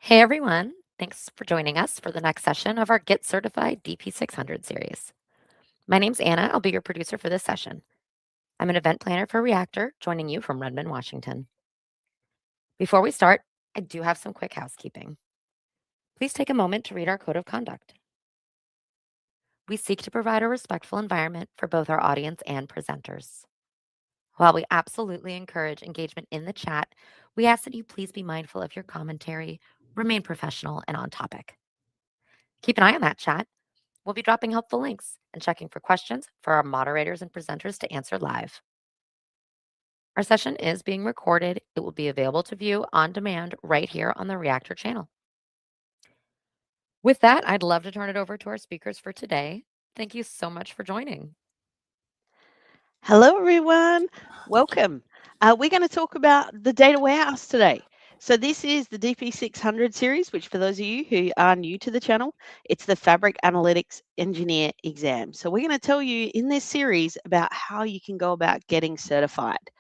Hey everyone, thanks for joining us for the next session of our Get Certified DP-600 series. My name's Anna, I'll be your producer for this session. I'm an event planner for Reactor, joining you from Redmond, Washington. Before we start, I do have some quick housekeeping. Please take a moment to read our code of conduct. We seek to provide a respectful environment for both our audience and presenters. While we absolutely encourage engagement in the chat, we ask that you please be mindful of your commentary, remain professional and on topic. Keep an eye on that chat. We'll be dropping helpful links and checking for questions for our moderators and presenters to answer live. Our session is being recorded. It will be available to view on demand right here on the Reactor channel. With that, I'd love to turn it over to our speakers for today. Thank you so much for joining. Hello, everyone. Welcome. We're going to talk about the data warehouse today. So this is the DP-600 series, which for those of you who are new to the channel, it's the Fabric Analytics Engineer exam. So we're going to tell you in this series about how you can go about getting certified.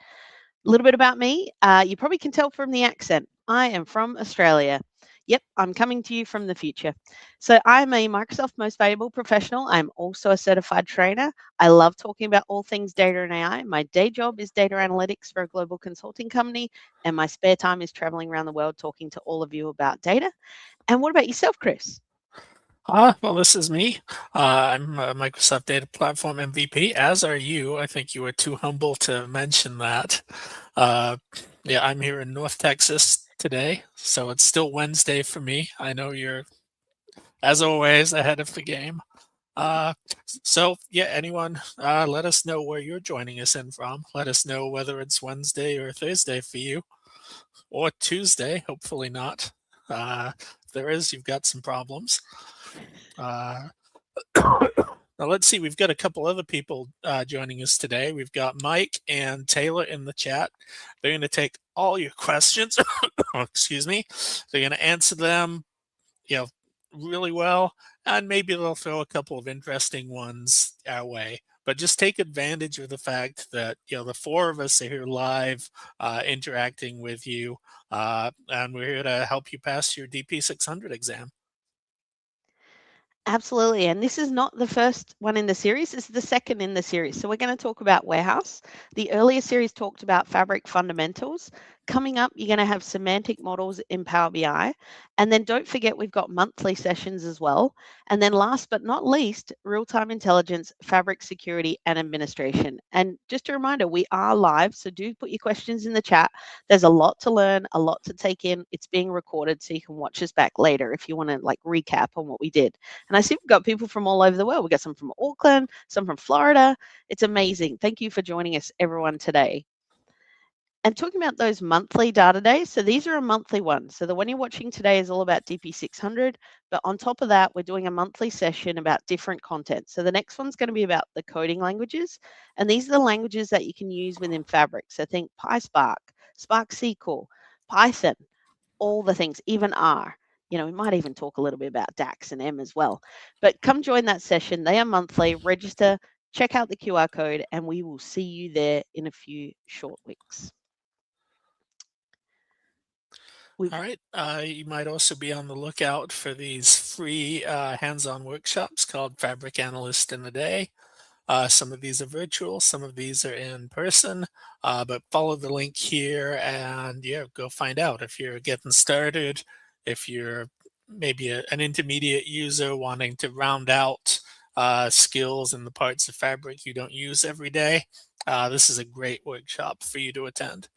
A little bit about me. You probably can tell from the accent. I am from Australia. Yep, I'm coming to you from the future. So I'm a Microsoft Most Valuable Professional. I'm also a certified trainer. I love talking about all things data and AI. My day job is data analytics for a global consulting company, and my spare time is traveling around the world talking to all of you about data. And what about yourself, Chris? Well, this is me. I'm a Microsoft Data Platform MVP, as are you. I think you were too humble to mention that. Uh, yeah, I'm here in North Texas today, so it's still Wednesday for me. I know you're, as always, ahead of the game. Uh, so, yeah, anyone, let us know where you're joining us in from. Let us know whether it's Wednesday or Thursday for you, or Tuesday, hopefully not. If there is, you've got some problems. Uh, Now let's see, we've got a couple other people joining us today. We've got Mike and Taylor in the chat. They're going to take all your questions. Excuse me. They're going to answer them, you know, really well, and maybe they'll throw a couple of interesting ones our way. But just take advantage of the fact that the four of us are here live, interacting with you, and we're here to help you pass your DP-600 exam. Absolutely. And this is not the first one in the series, this is the second in the series. So we're going to talk about warehouse. The earlier series talked about fabric fundamentals. Coming up, you're going to have semantic models in Power BI. And then don't forget, we've got monthly sessions as well. And then last but not least, real-time intelligence, fabric security, and administration. And just a reminder, we are live, so do put your questions in the chat. There's a lot to learn, a lot to take in. It's being recorded, so you can watch us back later if you want to recap on what we did. And I see we've got people from all over the world. We got some from Auckland, some from Florida. It's amazing. Thank you for joining us, everyone, today. And talking about those monthly data days, so these are a monthly one. So the one you're watching today is all about DP600, but on top of that, we're doing a monthly session about different content. So the next one's going to be about the coding languages, and these are the languages that you can use within Fabric. So think PySpark, Spark SQL, Python, all the things, even R. We might even talk a little bit about DAX and M as well. But come join that session. They are monthly. Register, check out the QR code, and we will see you there in a few short weeks. All right. You might also be on the lookout for these free hands-on workshops called Fabric Analyst in a Day. Some of these are virtual, some of these are in person, but follow the link here and go find out if you're getting started, if you're maybe an intermediate user wanting to round out skills in the parts of Fabric you don't use every day. This is a great workshop for you to attend.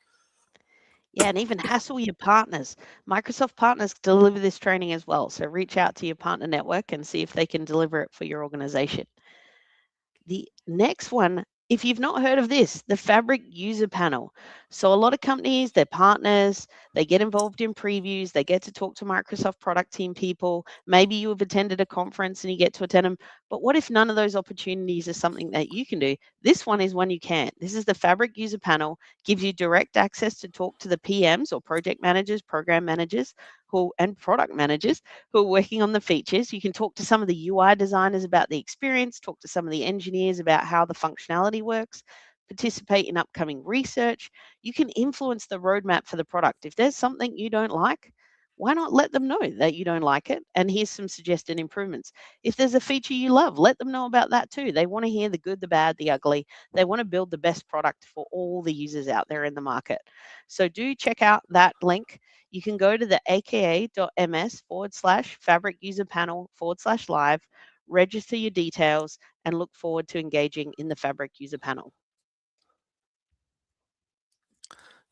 Yeah, and even hassle your partners. Microsoft partners deliver this training as well. So reach out to your partner network and see if they can deliver it for your organization. The next one, if you've not heard of this, the Fabric User Panel. So a lot of companies, their partners, they get involved in previews, they get to talk to Microsoft product team people. Maybe you have attended a conference and you get to attend them. But what if none of those opportunities are something that you can do? This one is one you can. This is the Fabric User Panel, gives you direct access to talk to the PMs or project managers, program managers, and product managers who are working on the features. You can talk to some of the UI designers about the experience, talk to some of the engineers about how the functionality works, participate in upcoming research. You can influence the roadmap for the product. If there's something you don't like, why not let them know that you don't like it? And here's some suggested improvements. If there's a feature you love, let them know about that too. They want to hear the good, the bad, the ugly. They want to build the best product for all the users out there in the market. So do check out that link. You can go to the aka.ms/fabric user panel/live, register your details, and look forward to engaging in the Fabric user panel.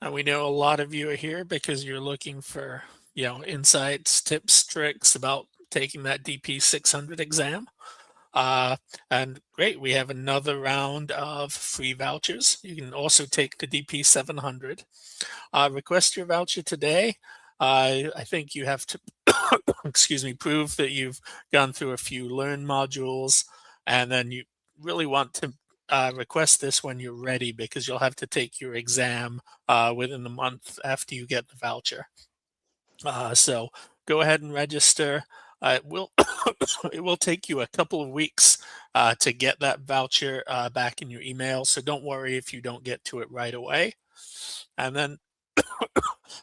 And we know a lot of you are here because you're looking for, insights, tips, tricks about taking that DP-600 exam. And great, we have another round of free vouchers. You can also take the DP-700. Request your voucher today. I think you have to, excuse me, prove that you've gone through a few Learn modules, and then you really want to request this when you're ready, because you'll have to take your exam within the month after you get the voucher. So go ahead and register. It will it will take you a couple of weeks to get that voucher back in your email. So don't worry if you don't get to it right away. And then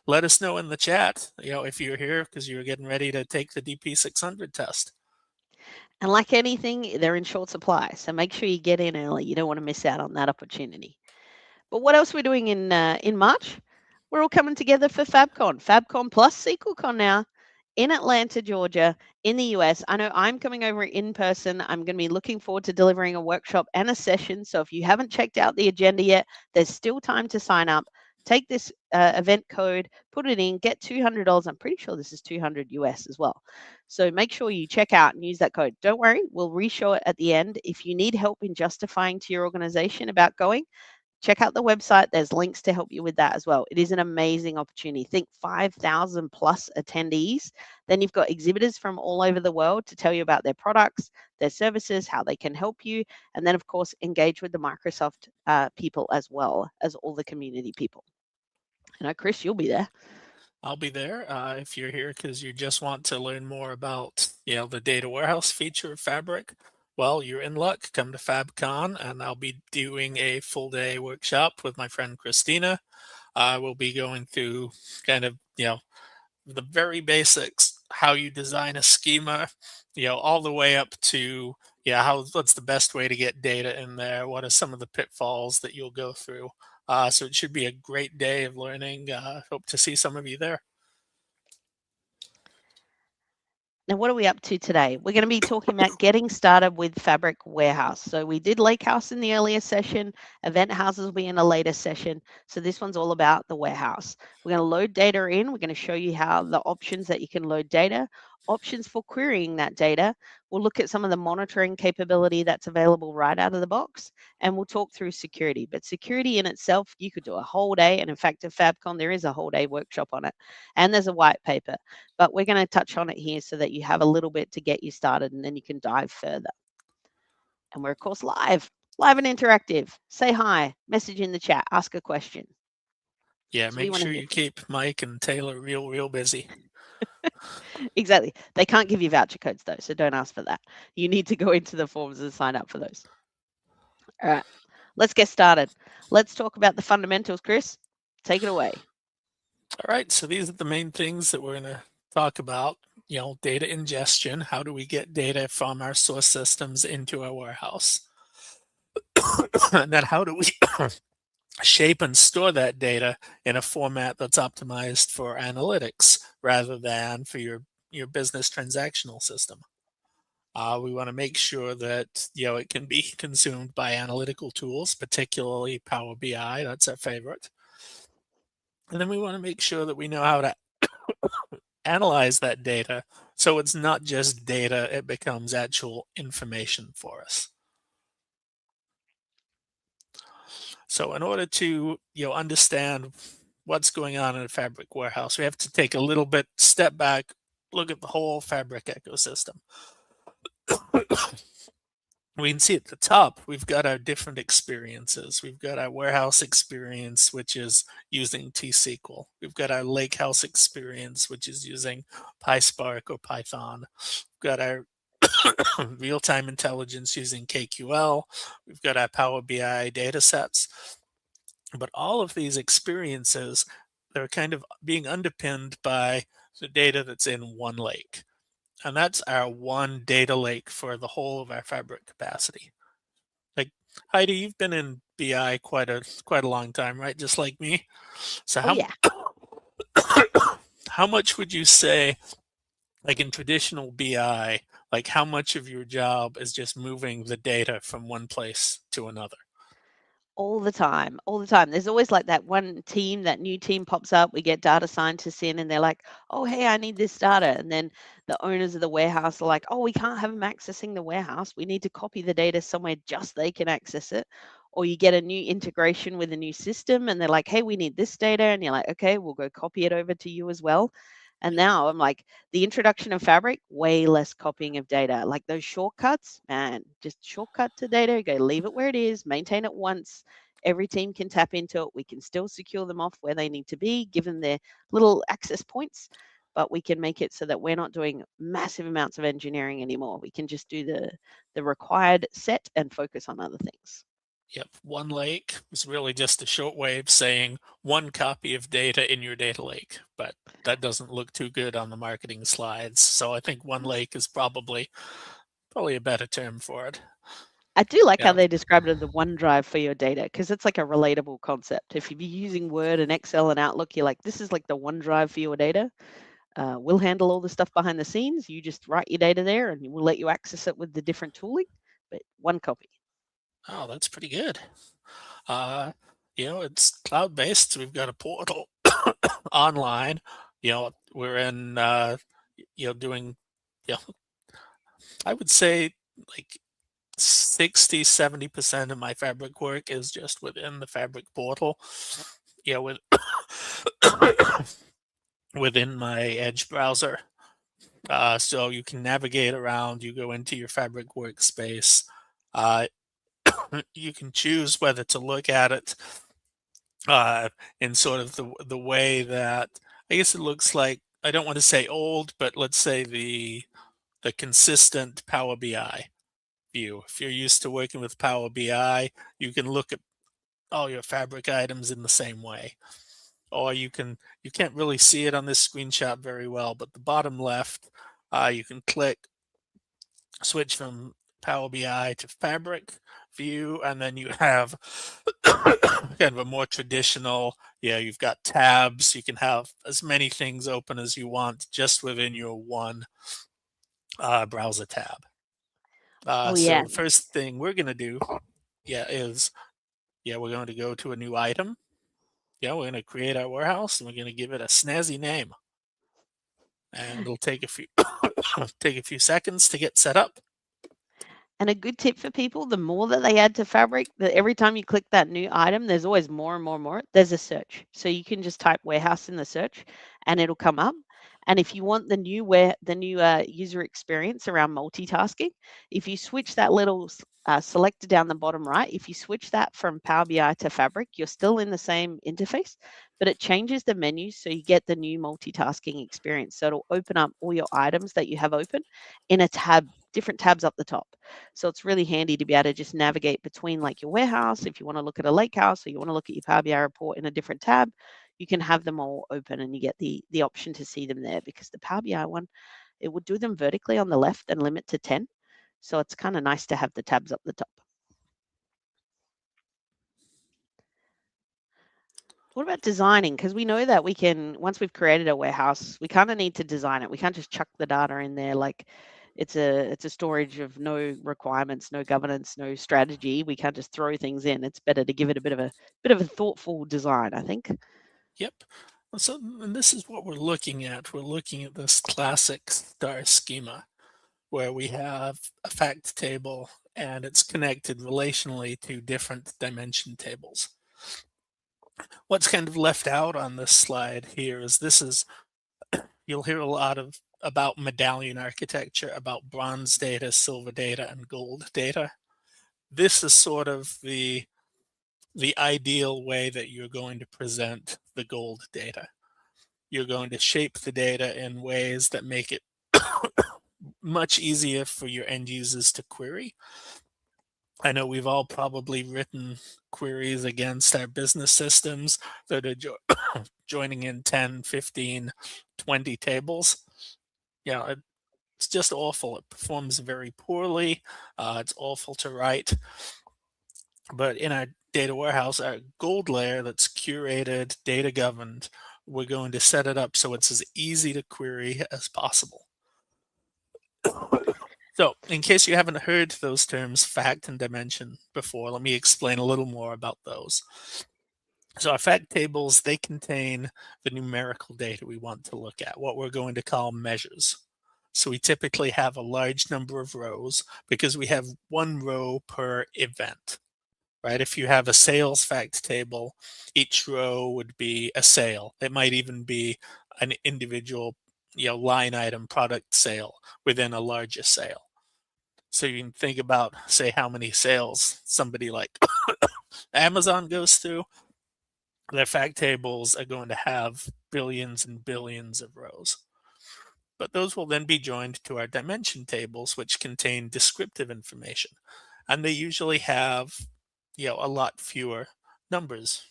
let us know in the chat, if you're here because you're getting ready to take the DP-600 test. And like anything, they're in short supply. So make sure you get in early. You don't want to miss out on that opportunity. But what else we're doing in March? We're all coming together for FabCon plus SQLCon now in Atlanta, Georgia, in the US. I know I'm coming over in person. I'm going to be looking forward to delivering a workshop and a session. So if you haven't checked out the agenda yet, there's still time to sign up. Take this event code, put it in, get $200. I'm pretty sure this is 200 US as well. So make sure you check out and use that code. Don't worry, we'll re-show it at the end. If you need help in justifying to your organization about going, check out the website. There's links to help you with that as well. It is an amazing opportunity. Think 5,000 plus attendees. Then you've got exhibitors from all over the world to tell you about their products, their services, how they can help you. And then, of course, engage with the Microsoft people as well as all the community people. I know, Chris, you'll be there. I'll be there if you're here because you just want to learn more about, the data warehouse feature of Fabric. Well, you're in luck. Come to FabCon, and I'll be doing a full day workshop with my friend Christina. We'll be going through kind of, the very basics, how you design a schema, all the way up to, what's the best way to get data in there? What are some of the pitfalls that you'll go through? So it should be a great day of learning. Hope to see some of you there. Now, what are we up to today? We're going to be talking about getting started with Fabric Warehouse. So we did Lakehouse in the earlier session. Event houses will be in a later session. So this one's all about the warehouse. We're going to load data in. We're going to show you how the options that you can load data, options for querying that data. We'll look at some of the monitoring capability that's available right out of the box, and we'll talk through security. But security in itself, you could do a whole day. And in fact, at FabCon, there is a whole day workshop on it, and there's a white paper. But we're going to touch on it here so that you have a little bit to get you started, and then you can dive further. And we're, of course, live and interactive. Say hi, message in the chat, ask a question. Yeah, So make sure you keep Mike and Taylor real busy. Exactly. They can't give you voucher codes, though, so don't ask for that. You need to go into the forms and sign up for those. All right, let's get started. Let's talk about the fundamentals, Chris. Take it away. All right, so these are the main things that we're going to talk about. Data ingestion. How do we get data from our source systems into our warehouse? And then how do we shape and store that data in a format that's optimized for analytics rather than for your business transactional system? We want to make sure that it can be consumed by analytical tools, particularly Power BI. That's our favorite. And then we want to make sure that we know how to analyze that data so it's not just data, it becomes actual information for us. So in order to understand what's going on in a Fabric warehouse, we have to take a little bit step back, look at the whole Fabric ecosystem. We can see at the top, we've got our different experiences. We've got our warehouse experience, which is using T-SQL. We've got our lakehouse experience, which is using PySpark or Python. We've got our real-time intelligence using KQL. We've got our Power BI data sets. But all of these experiences, they're kind of being underpinned by the data that's in one lake. And that's our one data lake for the whole of our Fabric capacity. Like, Heidi, you've been in BI quite a long time, right? Just like me. So Oh yeah. how much would you say, like in traditional BI, like how much of your job is just moving the data from one place to another? All the time, all the time. There's always like that one team, that new team pops up. We get data scientists in and they're like, oh, hey, I need this data. And then the owners of the warehouse are like, oh, we can't have them accessing the warehouse. We need to copy the data somewhere just they can access it. Or you get a new integration with a new system and they're like, hey, we need this data. And you're like, okay, we'll go copy it over to you as well. And now I'm like, the introduction of Fabric, way less copying of data. Like those shortcuts, man, just shortcut to data, go leave it where it is, maintain it once. Every team can tap into it. We can still secure them off where they need to be, give them their little access points, but we can make it so that we're not doing massive amounts of engineering anymore. We can just do the required set and focus on other things. Yep, one lake is really just a short way of saying one copy of data in your data lake, but that doesn't look too good on the marketing slides. So I think one lake is probably a better term for it. I do like how Yeah. they described it as the OneDrive for your data because it's like a relatable concept. If you're using Word and Excel and Outlook, you're like, this is like the OneDrive for your data. We'll handle all the stuff behind the scenes. You just write your data there and we'll let you access it with the different tooling, but one copy. Oh, that's pretty good. It's cloud-based. So we've got a portal online. We're in, doing, I would say like 60-70% of my Fabric work is just within the Fabric portal. With within my Edge browser. So you can navigate around, you go into your Fabric workspace. Uh, you can choose whether to look at it in sort of the way that I guess it looks like, I don't want to say old, but let's say the consistent Power BI view. If you're used to working with Power BI, you can look at all your Fabric items in the same way. Or you can't really see it on this screenshot very well, but the bottom left, you can click switch from Power BI to Fabric view, and then you have kind of a more traditional, you've got tabs. You can have as many things open as you want just within your one browser tab. Oh, So yeah. the first thing we're going to do, is we're going to go to a new item. We're going to create our warehouse and we're going to give it a snazzy name. And it'll take a few take a few seconds to get set up. And a good tip for people, the more that they add to Fabric, that every time you click that new item, there's always more and more and more. There's a search. So you can just type warehouse in the search and it'll come up. And if you want the new user experience around multitasking, if you switch that little selector down the bottom right, if you switch that from Power BI to Fabric, you're still in the same interface, but it changes the menu so you get the new multitasking experience. So it'll open up all your items that you have open in a tab, different tabs up the top. So it's really handy to be able to just navigate between like your warehouse. If you want to look at a lake house or you want to look at your Power BI report in a different tab, you can have them all open and you get the option to see them there, because the Power BI one, it would do them vertically on the left and limit to 10. So it's kind of nice to have the tabs up the top. What about designing? Because we know that we can, once we've created a warehouse, we kind of need to design it. We can't just chuck the data in there like it's a storage of no requirements, no governance, no strategy. We can't just throw things in. It's better to give it a bit of a thoughtful design, I think. Yep. So, and this is what we're looking at. We're looking at this classic star schema where we have a fact table and it's connected relationally to different dimension tables. What's kind of left out on this slide here is you'll hear a lot about medallion architecture, about bronze data, silver data, and gold data. This is sort of the ideal way that you're going to present the gold data. You're going to shape the data in ways that make it much easier for your end users to query. I know we've all probably written queries against our business systems that are joining in 10, 15, 20 tables. Yeah, it's just awful. It performs very poorly. It's awful to write. But in our data warehouse, our gold layer that's curated, data governed, we're going to set it up so it's as easy to query as possible. So, in case you haven't heard those terms, fact and dimension, before, let me explain a little more about those. So, our fact tables, they contain the numerical data we want to look at, what we're going to call measures. So, we typically have a large number of rows because we have one row per event, right? If you have a sales fact table, each row would be a sale. It might even be an individual, line item product sale within a larger sale. So you can think about, say, how many sales somebody like Amazon goes through. Their fact tables are going to have billions and billions of rows. But those will then be joined to our dimension tables, which contain descriptive information. And they usually have, a lot fewer numbers,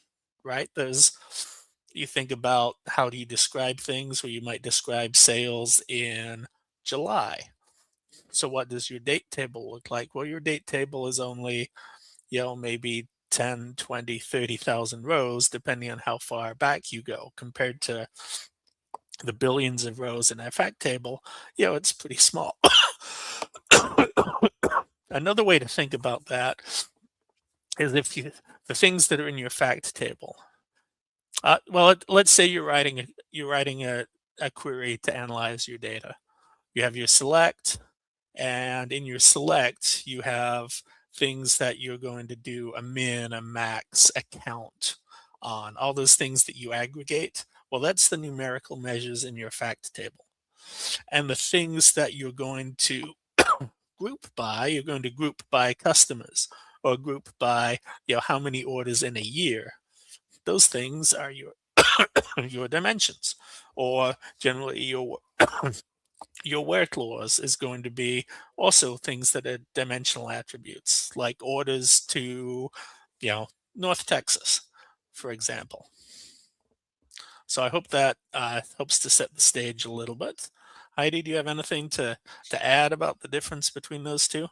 right? You think about how do you describe things, where you might describe sales in July. So what does your date table look like? Well, your date table is only, maybe 10, 20, 30,000 rows, depending on how far back you go, compared to the billions of rows in our fact table. It's pretty small. Another way to think about that is the things that are in your fact table. Let's say you're writing a query to analyze your data. You have your select, and in your select, you have things that you're going to do a min, a max, a count on, all those things that you aggregate. Well, that's the numerical measures in your fact table. And the things that you're going to you're going to group by customers, or group by, how many orders in a year. Those things are your your dimensions, or generally your where clause is going to be also things that are dimensional attributes, like orders to, you know, North Texas, for example. So I hope that helps to set the stage a little bit. Heidi, do you have anything to add about the difference between those two?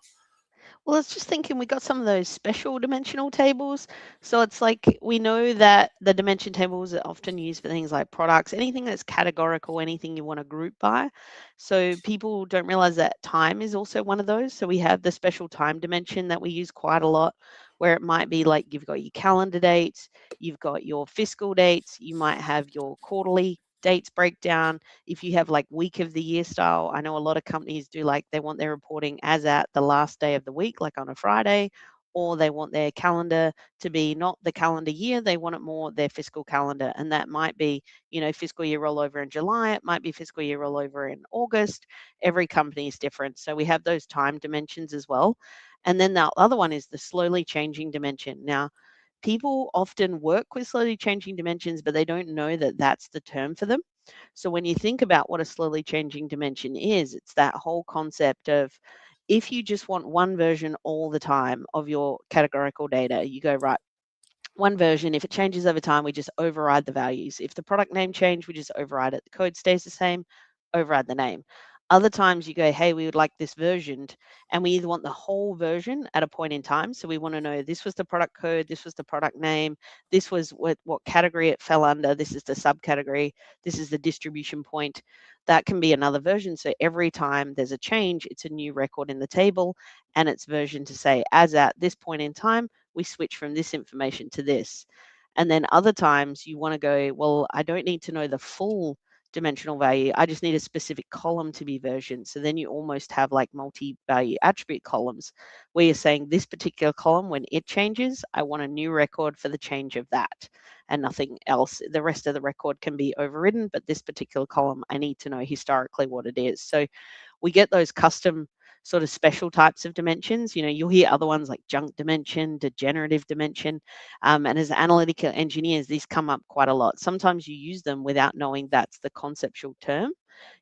Well, I was just thinking we got some of those special dimensional tables. So it's like we know that the dimension tables are often used for things like products, anything that's categorical, anything you want to group by. So people don't realize that time is also one of those. So we have the special time dimension that we use quite a lot, where it might be like you've got your calendar dates, you've got your fiscal dates, you might have your quarterly dates breakdown. If you have like week of the year style, I know a lot of companies do, like they want their reporting as at the last day of the week, like on a Friday, or they want their calendar to be not the calendar year, they want it more their fiscal calendar. And that might be, fiscal year rollover in July, it might be fiscal year rollover in August. Every company is different. So we have those time dimensions as well. And then the other one is the slowly changing dimension. Now, people often work with slowly changing dimensions, but they don't know that that's the term for them. So when you think about what a slowly changing dimension is, it's that whole concept of, if you just want one version all the time of your categorical data, you go, right, one version. If it changes over time, we just override the values. If the product name change, we just override it. The code stays the same, override the name. Other times you go, hey, we would like this versioned, and we either want the whole version at a point in time. So we want to know this was the product code, this was the product name, this was what category it fell under, this is the subcategory, this is the distribution point. That can be another version. So every time there's a change, it's a new record in the table, and it's version to say, as at this point in time, we switch from this information to this. And then other times you want to go, well, I don't need to know the full dimensional value. I just need a specific column to be versioned. So then you almost have like multi-value attribute columns, where you're saying this particular column, when it changes, I want a new record for the change of that and nothing else. The rest of the record can be overridden, but this particular column, I need to know historically what it is. So we get those custom sort of special types of dimensions. You'll hear other ones like junk dimension, degenerative dimension. And as analytical engineers, these come up quite a lot. Sometimes you use them without knowing that's the conceptual term.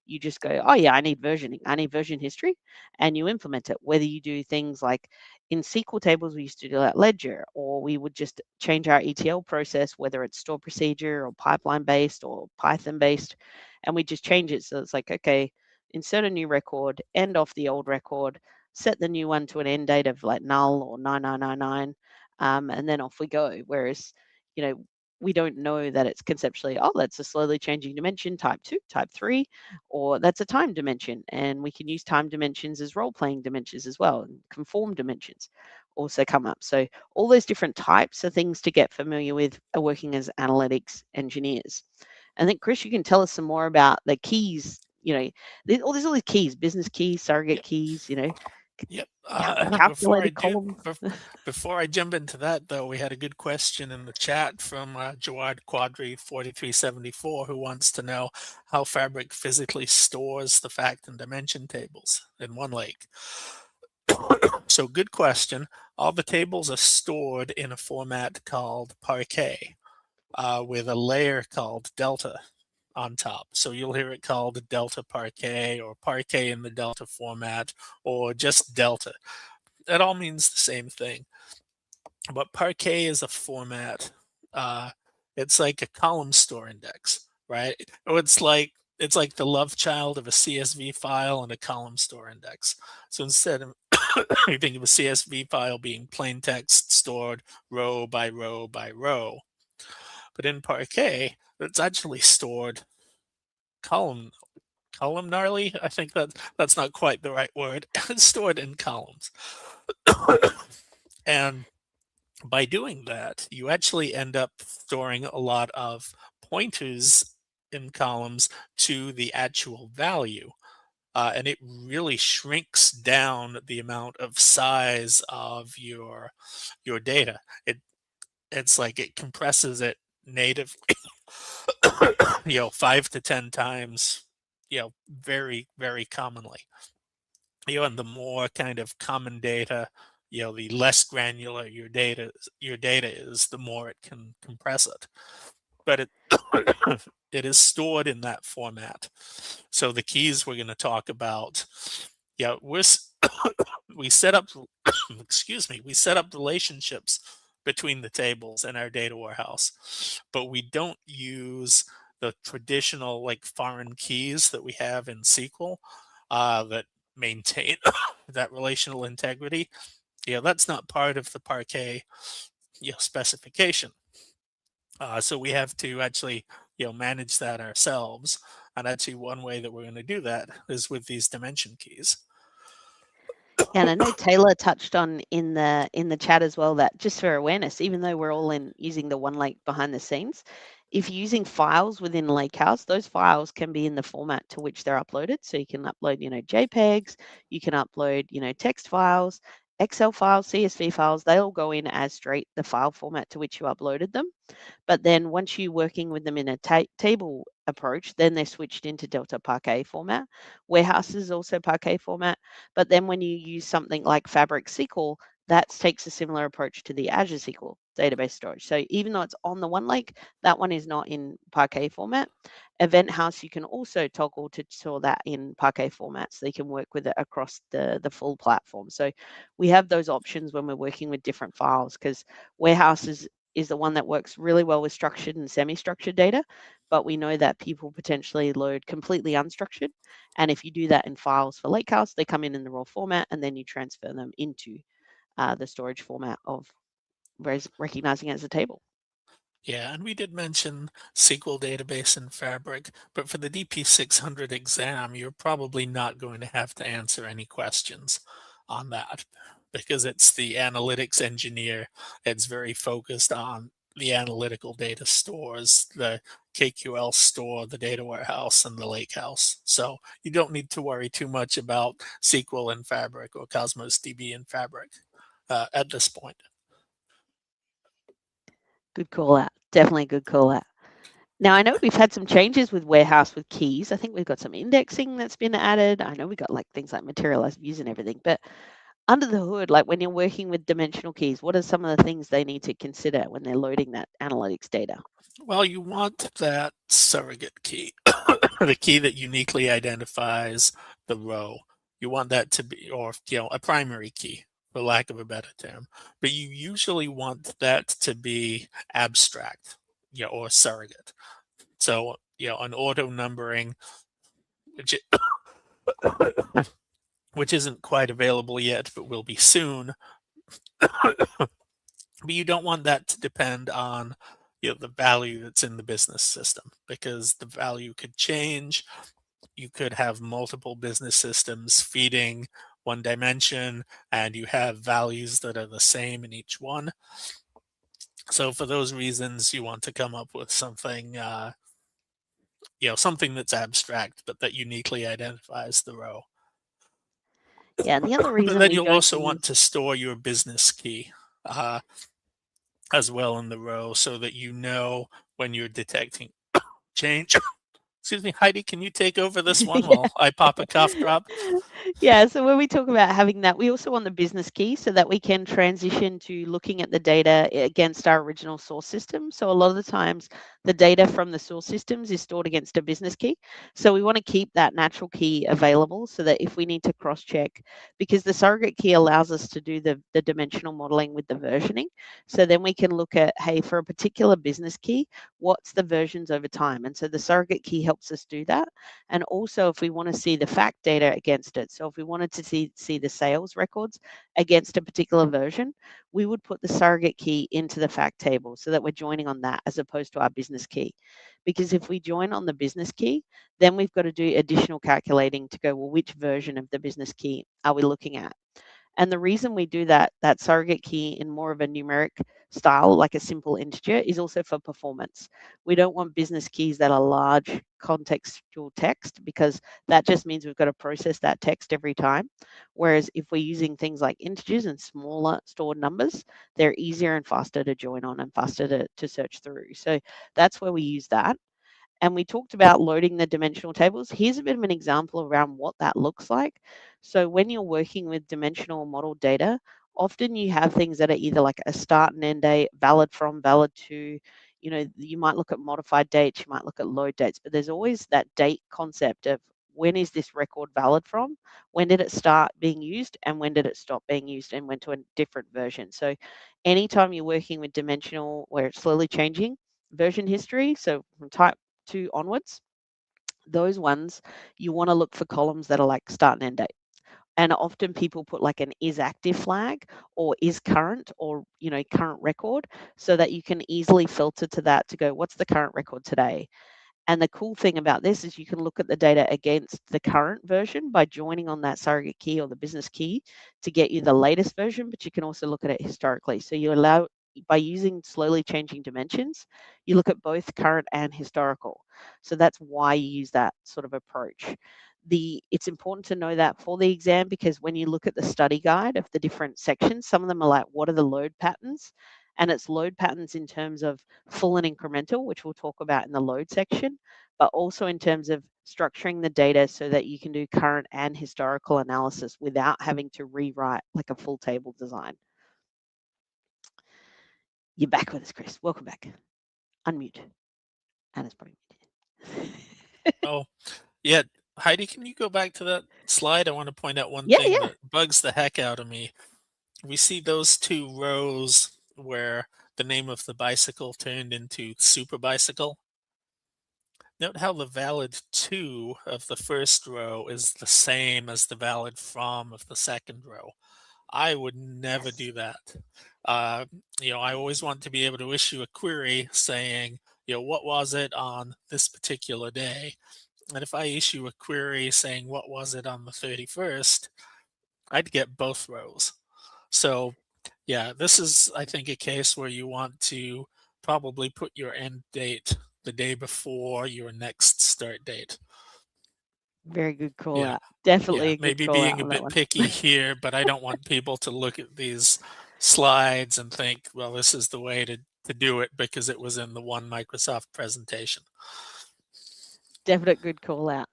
You just go, oh yeah, I need versioning, I need version history, and you implement it. Whether you do things like in SQL tables, we used to do that ledger, or we would just change our ETL process, whether it's store procedure or pipeline based or Python based, and we just change it. So it's like, okay, insert a new record, end off the old record, set the new one to an end date of like null or 9999, and then off we go. Whereas, you know, we don't know that it's conceptually, oh, that's a slowly changing dimension, type 2, type 3, or that's a time dimension. And we can use time dimensions as role-playing dimensions as well, and conform dimensions also come up. So all those different types of things to get familiar with are working as analytics engineers. I think, Chris, you can tell us some more about the keys. There's all these keys, business keys, surrogate keys, Yep. calculated column. Before I jump into that, though, we had a good question in the chat from Jawad Quadri 4374, who wants to know how Fabric physically stores the fact and dimension tables in OneLake. So good question. All the tables are stored in a format called Parquet, with a layer called Delta on top. So you'll hear it called Delta Parquet or Parquet in the Delta format or just Delta. That all means the same thing. But Parquet is a format. It's like a column store index, right? Or it's like the love child of a CSV file and a column store index. So instead of you think of a CSV file being plain text stored row by row by row, but in Parquet, it's actually stored columnarily. I think that's not quite the right word. It's stored in columns. And by doing that, you actually end up storing a lot of pointers in columns to the actual value. And it really shrinks down the amount of size of your data. It's like it compresses it natively, 5 to 10 times, very, very commonly. And the more kind of common data, the less granular your data is, the more it can compress it. But it is stored in that format. So the keys we're going to talk about, we set up, we set up relationships between the tables in our data warehouse, but we don't use the traditional like foreign keys that we have in SQL that maintain that relational integrity. That's not part of the Parquet specification. So we have to actually manage that ourselves. And actually one way that we're going to do that is with these dimension keys. And I know Taylor touched on in the chat as well that just for awareness, even though we're all using the OneLake behind the scenes, if you're using files within Lakehouse, those files can be in the format to which they're uploaded. So you can upload, JPEGs, you can upload, text files, Excel files, CSV files. They all go in as straight the file format to which you uploaded them. But then once you're working with them in a table approach, then they're switched into Delta Parquet format. Warehouse is also Parquet format. But then when you use something like Fabric SQL, that takes a similar approach to the Azure SQL database storage. So even though it's on the OneLake, that one is not in Parquet format. Event House, you can also toggle to store that in Parquet format so they can work with it across the full platform. So we have those options when we're working with different files, because Warehouse is the one that works really well with structured and semi-structured data, but we know that people potentially load completely unstructured. And if you do that in files for Lakehouse, they come in the raw format, and then you transfer them into the storage format of recognizing it as a table. Yeah, and we did mention SQL database and Fabric, but for the DP-600 exam, you're probably not going to have to answer any questions on that because it's the analytics engineer that's very focused on the analytical data stores, the KQL store, the data warehouse, and the lakehouse. So you don't need to worry too much about SQL and Fabric or Cosmos DB and Fabric at this point. Good call out. Definitely good call out. Now, I know we've had some changes with Warehouse with keys. I think we've got some indexing that's been added. I know we got like things like materialized views and everything, but under the hood, like when you're working with dimensional keys, what are some of the things they need to consider when they're loading that analytics data? Well, you want that surrogate key, the key that uniquely identifies the row. You want that to be, or a primary key, for lack of a better term. But you usually want that to be abstract, or surrogate. So, an auto numbering, which which isn't quite available yet, but will be soon. But you don't want that to depend on the value that's in the business system, because the value could change. You could have multiple business systems feeding one dimension, and you have values that are the same in each one. So for those reasons, you want to come up with something, something that's abstract but that uniquely identifies the row. Yeah, and the other But reason then we you'll don't also want use to store your business key as well in the row, so that when you're detecting change. Excuse me, Heidi, can you take over this one yeah. while I pop a cough drop? Yeah, so when we talk about having that, we also want the business key so that we can transition to looking at the data against our original source system. So a lot of the times the data from the source systems is stored against a business key. So we want to keep that natural key available so that if we need to cross check, because the surrogate key allows us to do the dimensional modeling with the versioning. So then we can look at, hey, for a particular business key, what's the versions over time? And so the surrogate key helps us do that. And also if we want to see the fact data against it, so if we wanted to see the sales records against a particular version, we would put the surrogate key into the fact table so that we're joining on that as opposed to our business key. Because if we join on the business key, then we've got to do additional calculating to go, well, which version of the business key are we looking at? And the reason we do that surrogate key in more of a numeric style, like a simple integer, is also for performance. We don't want business keys that are large contextual text, because that just means we've got to process that text every time. Whereas if we're using things like integers and smaller stored numbers, they're easier and faster to join on and faster to search through. So that's where we use that. And we talked about loading the dimensional tables. Here's a bit of an example around what that looks like. So when you're working with dimensional model data, often you have things that are either like a start and end date, valid from, valid to, you might look at modified dates, you might look at load dates, but there's always that date concept of when is this record valid from, when did it start being used, and when did it stop being used and went to a different version. So anytime you're working with dimensional where it's slowly changing, version history, so from type 2 onwards, those ones you want to look for columns that are like start and end date. And often people put like an is active flag or is current, or current record, so that you can easily filter to that to go, what's the current record today? And the cool thing about this is you can look at the data against the current version by joining on that surrogate key or the business key to get you the latest version, but you can also look at it historically. So you allow, by using slowly changing dimensions, you look at both current and historical. So that's why you use that sort of approach. It's important to know that for the exam, because when you look at the study guide of the different sections, some of them are like, what are the load patterns? And it's load patterns in terms of full and incremental, which we'll talk about in the load section, but also in terms of structuring the data so that you can do current and historical analysis without having to rewrite like a full table design. You're back with us, Chris. Welcome back. Unmute. Anna's probably muted. Oh, yeah. Heidi, can you go back to that slide? I want to point out one Yeah, thing yeah. that bugs the heck out of me. We see those two rows where the name of the bicycle turned into super bicycle. Note how the valid to of the first row is the same as the valid from of the second row. I would never Yes. do that. Uh, I always want to be able to issue a query saying, what was it on this particular day? And if I issue a query saying, what was it on the 31st, I'd get both rows. So yeah, this is, I think, a case where you want to probably put your end date the day before your next start date. Very good call Yeah. out. Definitely Yeah, a good maybe call being out a on that bit one. picky here, but I don't want people to look at these slides and think, well, this is the way to do it because it was in the one Microsoft presentation. Definite good call out.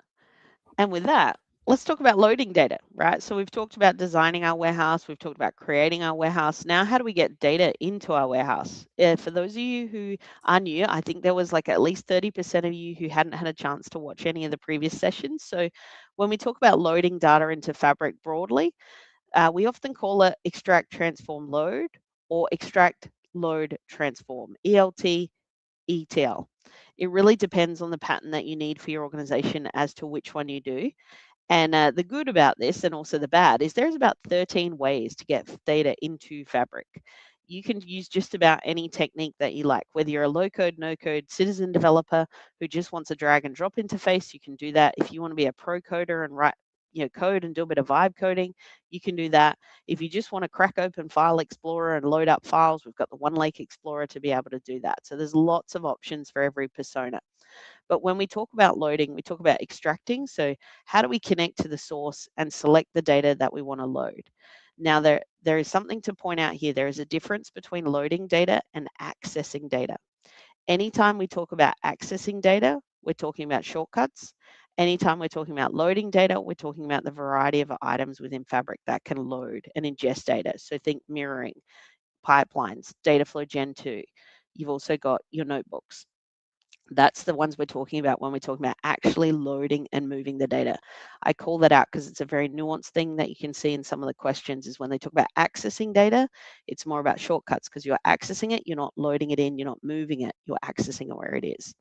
And with that, let's talk about loading data, right? So we've talked about designing our warehouse, we've talked about creating our warehouse. Now, how do we get data into our warehouse? For those of you who are new, I think there was like at least 30% of you who hadn't had a chance to watch any of the previous sessions. So when we talk about loading data into Fabric broadly, We often call it extract, transform, load, or extract, load, transform, ELT, ETL. It really depends on the pattern that you need for your organization as to which one you do. And the good about this, and also the bad, is there's about 13 ways to get data into Fabric. You can use just about any technique that you like, whether you're a low code, no code citizen developer who just wants a drag and drop interface, you can do that. If you want to be a pro coder and write code and do a bit of vibe coding, you can do that. If you just want to crack open File Explorer and load up files, we've got the One Lake Explorer to be able to do that. So there's lots of options for every persona. But when we talk about loading, we talk about extracting. So how do we connect to the source and select the data that we want to load? Now, there is something to point out here. There is a difference between loading data and accessing data. Anytime we talk about accessing data, we're talking about shortcuts. Anytime we're talking about loading data, we're talking about the variety of items within Fabric that can load and ingest data. So think mirroring, pipelines, Dataflow Gen 2. You've also got your notebooks. That's the ones we're talking about when we're talking about actually loading and moving the data. I call that out because it's a very nuanced thing that you can see in some of the questions is when they talk about accessing data, it's more about shortcuts because you're accessing it, you're not loading it in, you're not moving it, you're accessing it where it is.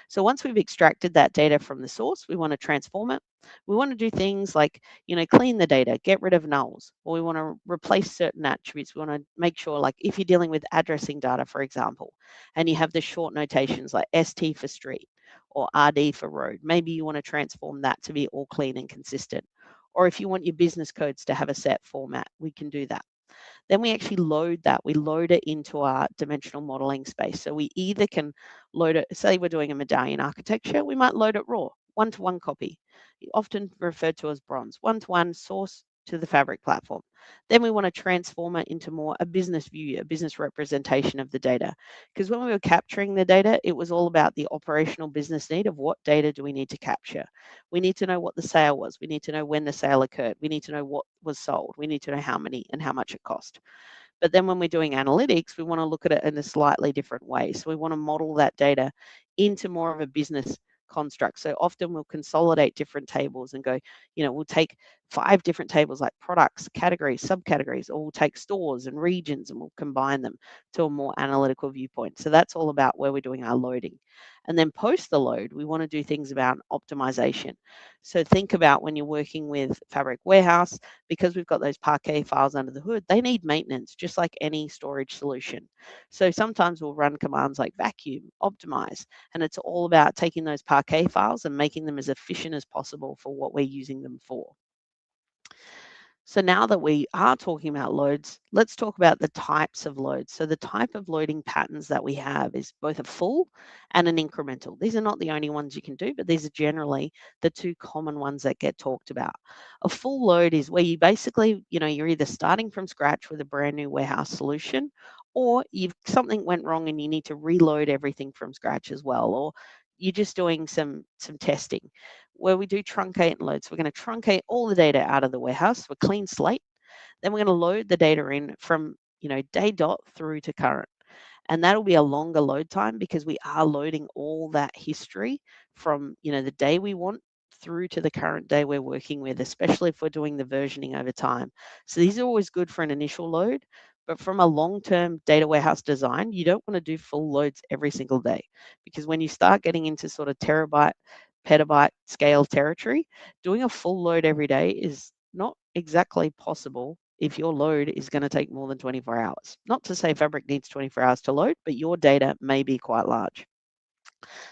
So once we've extracted that data from the source, we want to transform it. We want to do things like, clean the data, get rid of nulls, or we want to replace certain attributes. We want to make sure, like if you're dealing with addressing data, for example, and you have the short notations like ST for street or RD for road, maybe you want to transform that to be all clean and consistent. Or if you want your business codes to have a set format, we can do that. Then we actually load that. We load it into our dimensional modeling space. So we either can load it, say we're doing a medallion architecture, we might load it raw, one-to-one copy, often referred to as bronze, one-to-one source to the Fabric platform. Then we want to transform it into more a business view, a business representation of the data. Because when we were capturing the data, it was all about the operational business need of what data do we need to capture. We need to know what the sale was. We need to know when the sale occurred. We need to know what was sold. We need to know how many and how much it cost. But then when we're doing analytics, we want to look at it in a slightly different way. So we want to model that data into more of a business construct. So often we'll consolidate different tables and go, we'll take 5 different tables like products, categories, subcategories, or we'll take stores and regions and we'll combine them to a more analytical viewpoint. So that's all about where we're doing our loading. And then post the load, we want to do things about optimization. So think about when you're working with Fabric Warehouse, because we've got those Parquet files under the hood, they need maintenance just like any storage solution. So sometimes we'll run commands like vacuum, optimize, and it's all about taking those Parquet files and making them as efficient as possible for what we're using them for. So now that we are talking about loads, let's talk about the types of loads. So the type of loading patterns that we have is both a full and an incremental. These are not the only ones you can do, but these are generally the 2 common ones that get talked about. A full load is where you basically, you're either starting from scratch with a brand new warehouse solution, or something went wrong and you need to reload everything from scratch as well, or you're just doing some testing. Where we do truncate and load. So we're going to truncate all the data out of the warehouse, a clean slate. Then we're going to load the data in from, day dot through to current. And that'll be a longer load time because we are loading all that history from, the day we want through to the current day we're working with, especially if we're doing the versioning over time. So these are always good for an initial load, but from a long-term data warehouse design, you don't want to do full loads every single day because when you start getting into sort of terabyte, petabyte scale territory, doing a full load every day is not exactly possible if your load is going to take more than 24 hours. Not to say Fabric needs 24 hours to load, but your data may be quite large.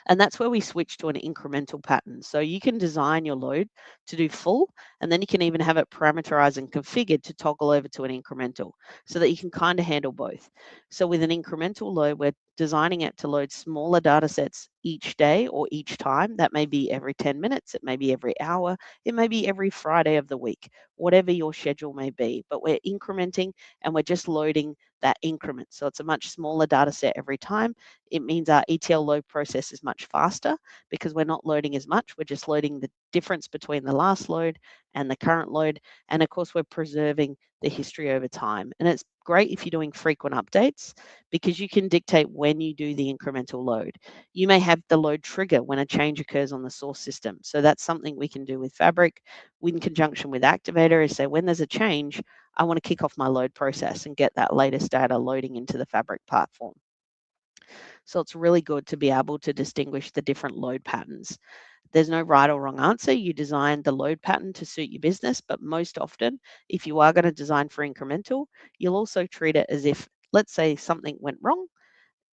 And that's where we switch to an incremental pattern. So you can design your load to do full, and then you can even have it parameterized and configured to toggle over to an incremental so that you can kind of handle both. So with an incremental load, we're designing it to load smaller data sets each day or each time. That may be every 10 minutes, it may be every hour, it may be every Friday of the week, whatever your schedule may be. But we're incrementing and we're just loading that increment. So it's a much smaller data set every time. It means our ETL load process is much faster because we're not loading as much. We're just loading difference between the last load and the current load. And of course, we're preserving the history over time. And it's great if you're doing frequent updates because you can dictate when you do the incremental load. You may have the load trigger when a change occurs on the source system. So that's something we can do with Fabric in conjunction with Activator is say when there's a change, I want to kick off my load process and get that latest data loading into the Fabric platform. So it's really good to be able to distinguish the different load patterns. There's no right or wrong answer. You design the load pattern to suit your business, but most often, if you are going to design for incremental, you'll also treat it as if, let's say, something went wrong.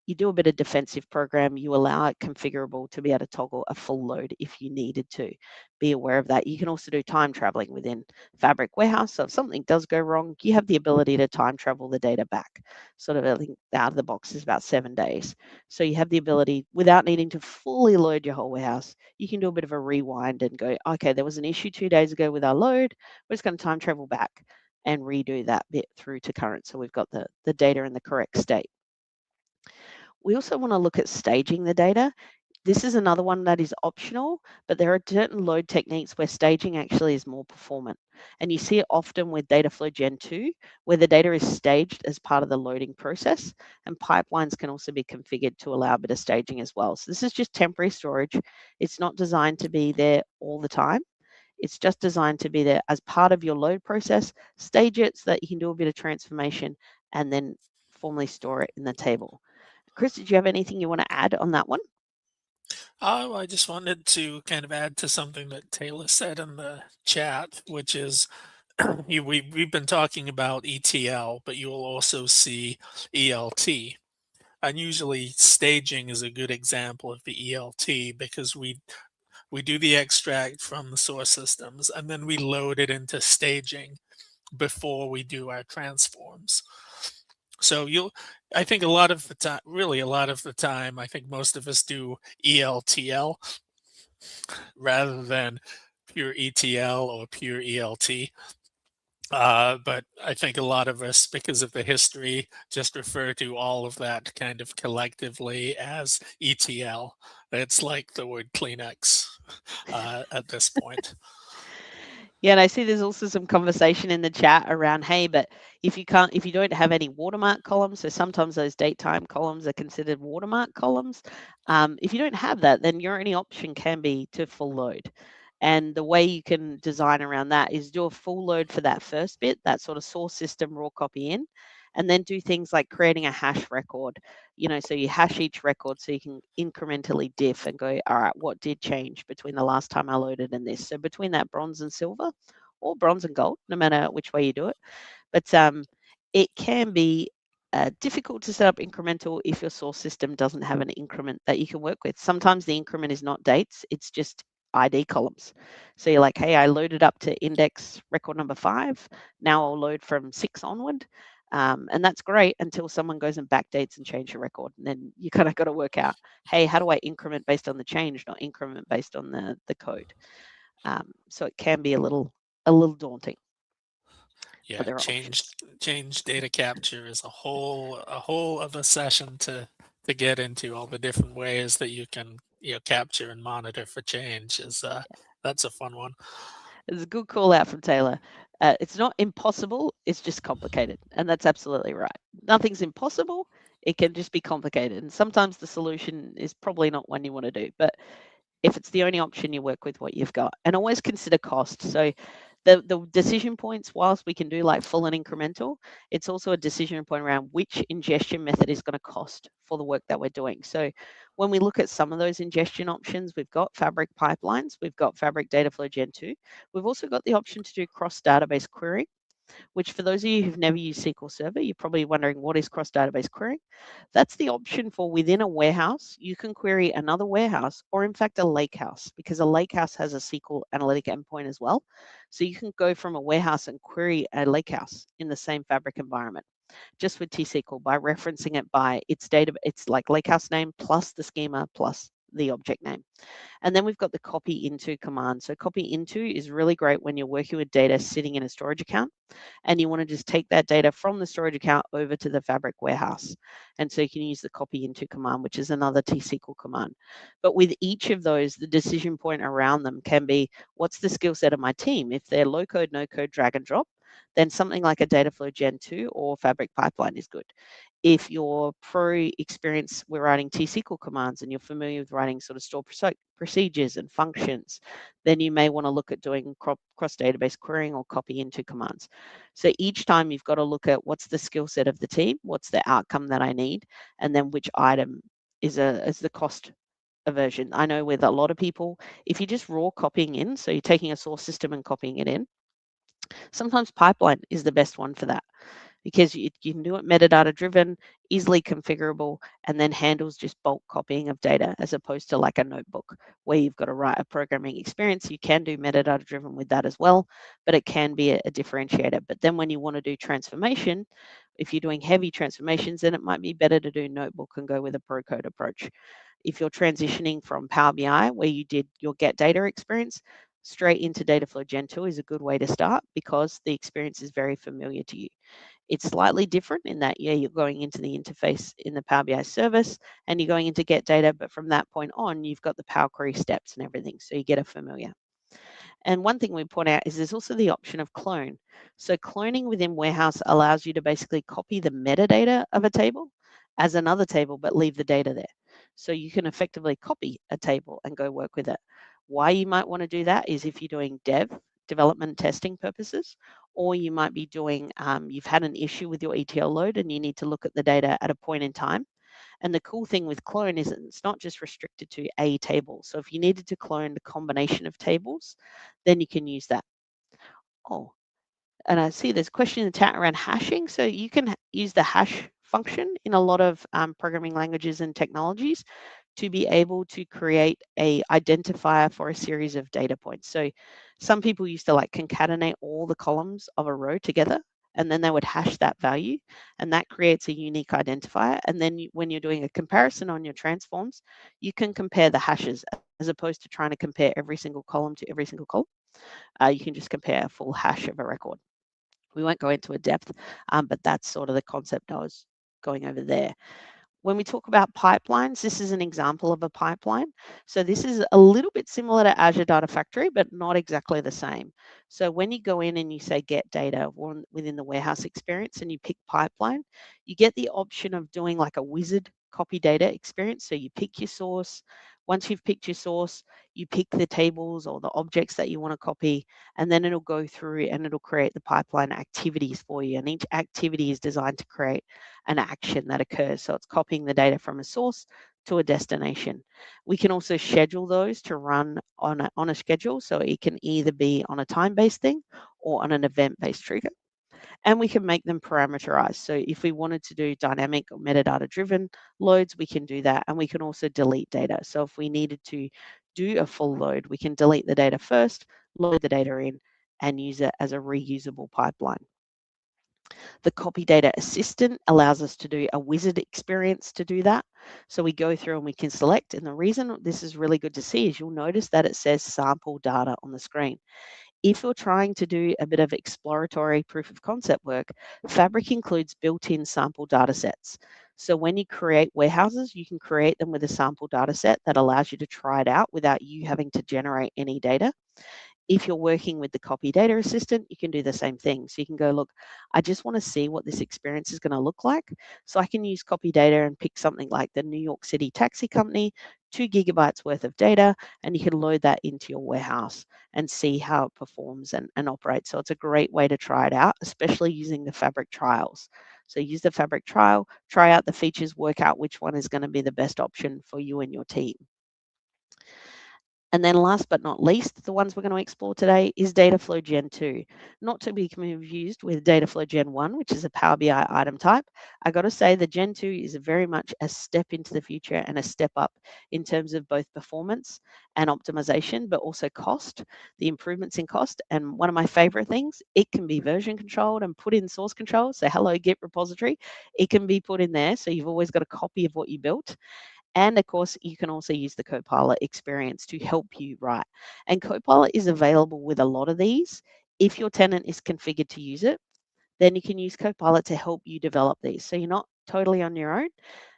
You do a bit of defensive program, you allow it configurable to be able to toggle a full load if you needed to. Be aware of that. You can also do time traveling within Fabric Warehouse. So if something does go wrong, you have the ability to time travel the data back. Sort of, I think, out of the box is about 7 days. So you have the ability, without needing to fully load your whole warehouse, you can do a bit of a rewind and go, okay, there was an issue 2 days ago with our load. We're just going to time travel back and redo that bit through to current. So we've got the data in the correct state. We also want to look at staging the data. This is another one that is optional, but there are certain load techniques where staging actually is more performant. And you see it often with Dataflow Gen 2, where the data is staged as part of the loading process, and pipelines can also be configured to allow a bit of staging as well. So this is just temporary storage. It's not designed to be there all the time. It's just designed to be there as part of your load process. Stage it so that you can do a bit of transformation and then formally store it in the table. Chris, did you have anything you want to add on that one? Oh, I just wanted to kind of add to something that Taylor said in the chat, which is we've been talking about ETL, but you will also see ELT. And usually staging is a good example of the ELT because we do the extract from the source systems and then we load it into staging before we do our transforms. So I think a lot of the time, really a lot of the time, I think most of us do ELTL rather than pure ETL or pure ELT. But I think a lot of us, because of the history, just refer to all of that kind of collectively as ETL. It's like the word Kleenex at this point. Yeah, and I see there's also some conversation in the chat around, hey, but if you don't have any watermark columns, so sometimes those date time columns are considered watermark columns. If you don't have that, then your only option can be to full load. And the way you can design around that is do a full load for that first bit, that sort of source system raw copy in, and then do things like creating a hash record. So you hash each record so you can incrementally diff and go, all right, what did change between the last time I loaded and this? So between that bronze and silver, or bronze and gold, no matter which way you do it. But it can be difficult to set up incremental if your source system doesn't have an increment that you can work with. Sometimes the increment is not dates, it's just ID columns. So you're like, hey, I loaded up to index record number 5. Now I'll load from 6 onward. And that's great until someone goes and backdates and change your record. And then you kind of got to work out, hey, how do I increment based on the change, not increment based on the code? So it can be a little daunting. Yeah, But there are options. change data capture is a whole other session to get into all the different ways that you can capture and monitor for change. That's a fun one. It's a good call out from Taylor. It's not impossible, it's just complicated. And that's absolutely right. Nothing's impossible, it can just be complicated. And sometimes the solution is probably not one you want to do. But if it's the only option, you work with what you've got. And always consider cost. So the decision points, whilst we can do like full and incremental, it's also a decision point around which ingestion method is going to cost for the work that we're doing. So when we look at some of those ingestion options, we've got Fabric pipelines, we've got Fabric Dataflow Gen 2. We've also got the option to do cross-database querying, which for those of you who've never used SQL Server, you're probably wondering what is cross-database querying. That's the option for within a warehouse, you can query another warehouse or in fact a lakehouse, because a lakehouse has a SQL analytic endpoint as well. So you can go from a warehouse and query a lakehouse in the same Fabric environment, just with T-SQL by referencing it by its data, it's like lakehouse name plus the schema plus the object name. And then we've got the copy into command. So copy into is really great when you're working with data sitting in a storage account and you want to just take that data from the storage account over to the Fabric warehouse. And so you can use the copy into command, which is another T-SQL command. But with each of those, the decision point around them can be, what's the skill set of my team? If they're low code, no code, drag and drop, then something like a Dataflow Gen 2 or Fabric Pipeline is good. If you're pro experience, we're writing T-SQL commands and you're familiar with writing sort of store procedures and functions, then you may want to look at doing cross-database querying or copy into commands. So each time you've got to look at what's the skill set of the team, what's the outcome that I need, and then which item is the cost aversion. I know with a lot of people, if you're just raw copying in, so you're taking a source system and copying it in, sometimes pipeline is the best one for that because you can do it metadata driven, easily configurable, and then handles just bulk copying of data as opposed to like a notebook where you've got to write a programming experience. You can do metadata driven with that as well, but it can be a differentiator. But then when you want to do transformation, if you're doing heavy transformations, then it might be better to do notebook and go with a pro code approach. If you're transitioning from Power BI, where you did your get data experience, straight into Dataflow Gen 2 is a good way to start because the experience is very familiar to you. It's slightly different in that, yeah, you're going into the interface in the Power BI service and you're going into get data, but from that point on, you've got the Power Query steps and everything, so you get a familiar. And one thing we point out is there's also the option of clone. So cloning within Warehouse allows you to basically copy the metadata of a table as another table, but leave the data there. So you can effectively copy a table and go work with it. Why you might want to do that is if you're doing development testing purposes, or you might be doing, you've had an issue with your ETL load and you need to look at the data at a point in time. And the cool thing with clone is it's not just restricted to a table. So if you needed to clone a combination of tables, then you can use that. Oh, and I see there's a question in the chat around hashing. So you can use the hash function in a lot of programming languages and technologies to be able to create a identifier for a series of data points. So some people used to like concatenate all the columns of a row together and then they would hash that value and that creates a unique identifier. And then when you're doing a comparison on your transforms, you can compare the hashes as opposed to trying to compare every single column to every single column. You can just compare a full hash of a record. We won't go into a depth, but that's sort of the concept I was going over there. When we talk about pipelines, this is an example of a pipeline. So this is a little bit similar to Azure Data Factory, but not exactly the same. So when you go in and you say get data within the warehouse experience and you pick pipeline, you get the option of doing like a wizard copy data experience. So you pick your source. Once you've picked your source, you pick the tables or the objects that you want to copy, and then it'll go through and it'll create the pipeline activities for you. And each activity is designed to create an action that occurs. So it's copying the data from a source to a destination. We can also schedule those to run on a schedule. So it can either be on a time-based thing or on an event-based trigger. And we can make them parameterized. So if we wanted to do dynamic or metadata driven loads, we can do that. And we can also delete data. So if we needed to do a full load, we can delete the data first, load the data in, and use it as a reusable pipeline. The copy data assistant allows us to do a wizard experience to do that. So we go through and we can select. And the reason this is really good to see is you'll notice that it says sample data on the screen. If you're trying to do a bit of exploratory proof of concept work, Fabric includes built-in sample data sets. So when you create warehouses, you can create them with a sample data set that allows you to try it out without you having to generate any data. If you're working with the copy data assistant, you can do the same thing. So you can go, look, I just want to see what this experience is going to look like. So I can use copy data and pick something like the New York City taxi company, 2 gigabytes worth of data, and you can load that into your warehouse and see how it performs and operates. So it's a great way to try it out, especially using the Fabric trials. So use the Fabric trial, try out the features, work out which one is going to be the best option for you and your team. And then last but not least, the ones we're going to explore today is Dataflow Gen 2, not to be confused with Dataflow Gen 1, which is a Power BI item type. I got to say the Gen 2 is very much a step into the future and a step up in terms of both performance and optimization, but also cost, the improvements in cost. And one of my favorite things, it can be version controlled and put in source control. So hello, Git repository, it can be put in there. So you've always got a copy of what you built. And of course, you can also use the Copilot experience to help you write. And Copilot is available with a lot of these. If your tenant is configured to use it, then you can use Copilot to help you develop these. So you're not totally on your own.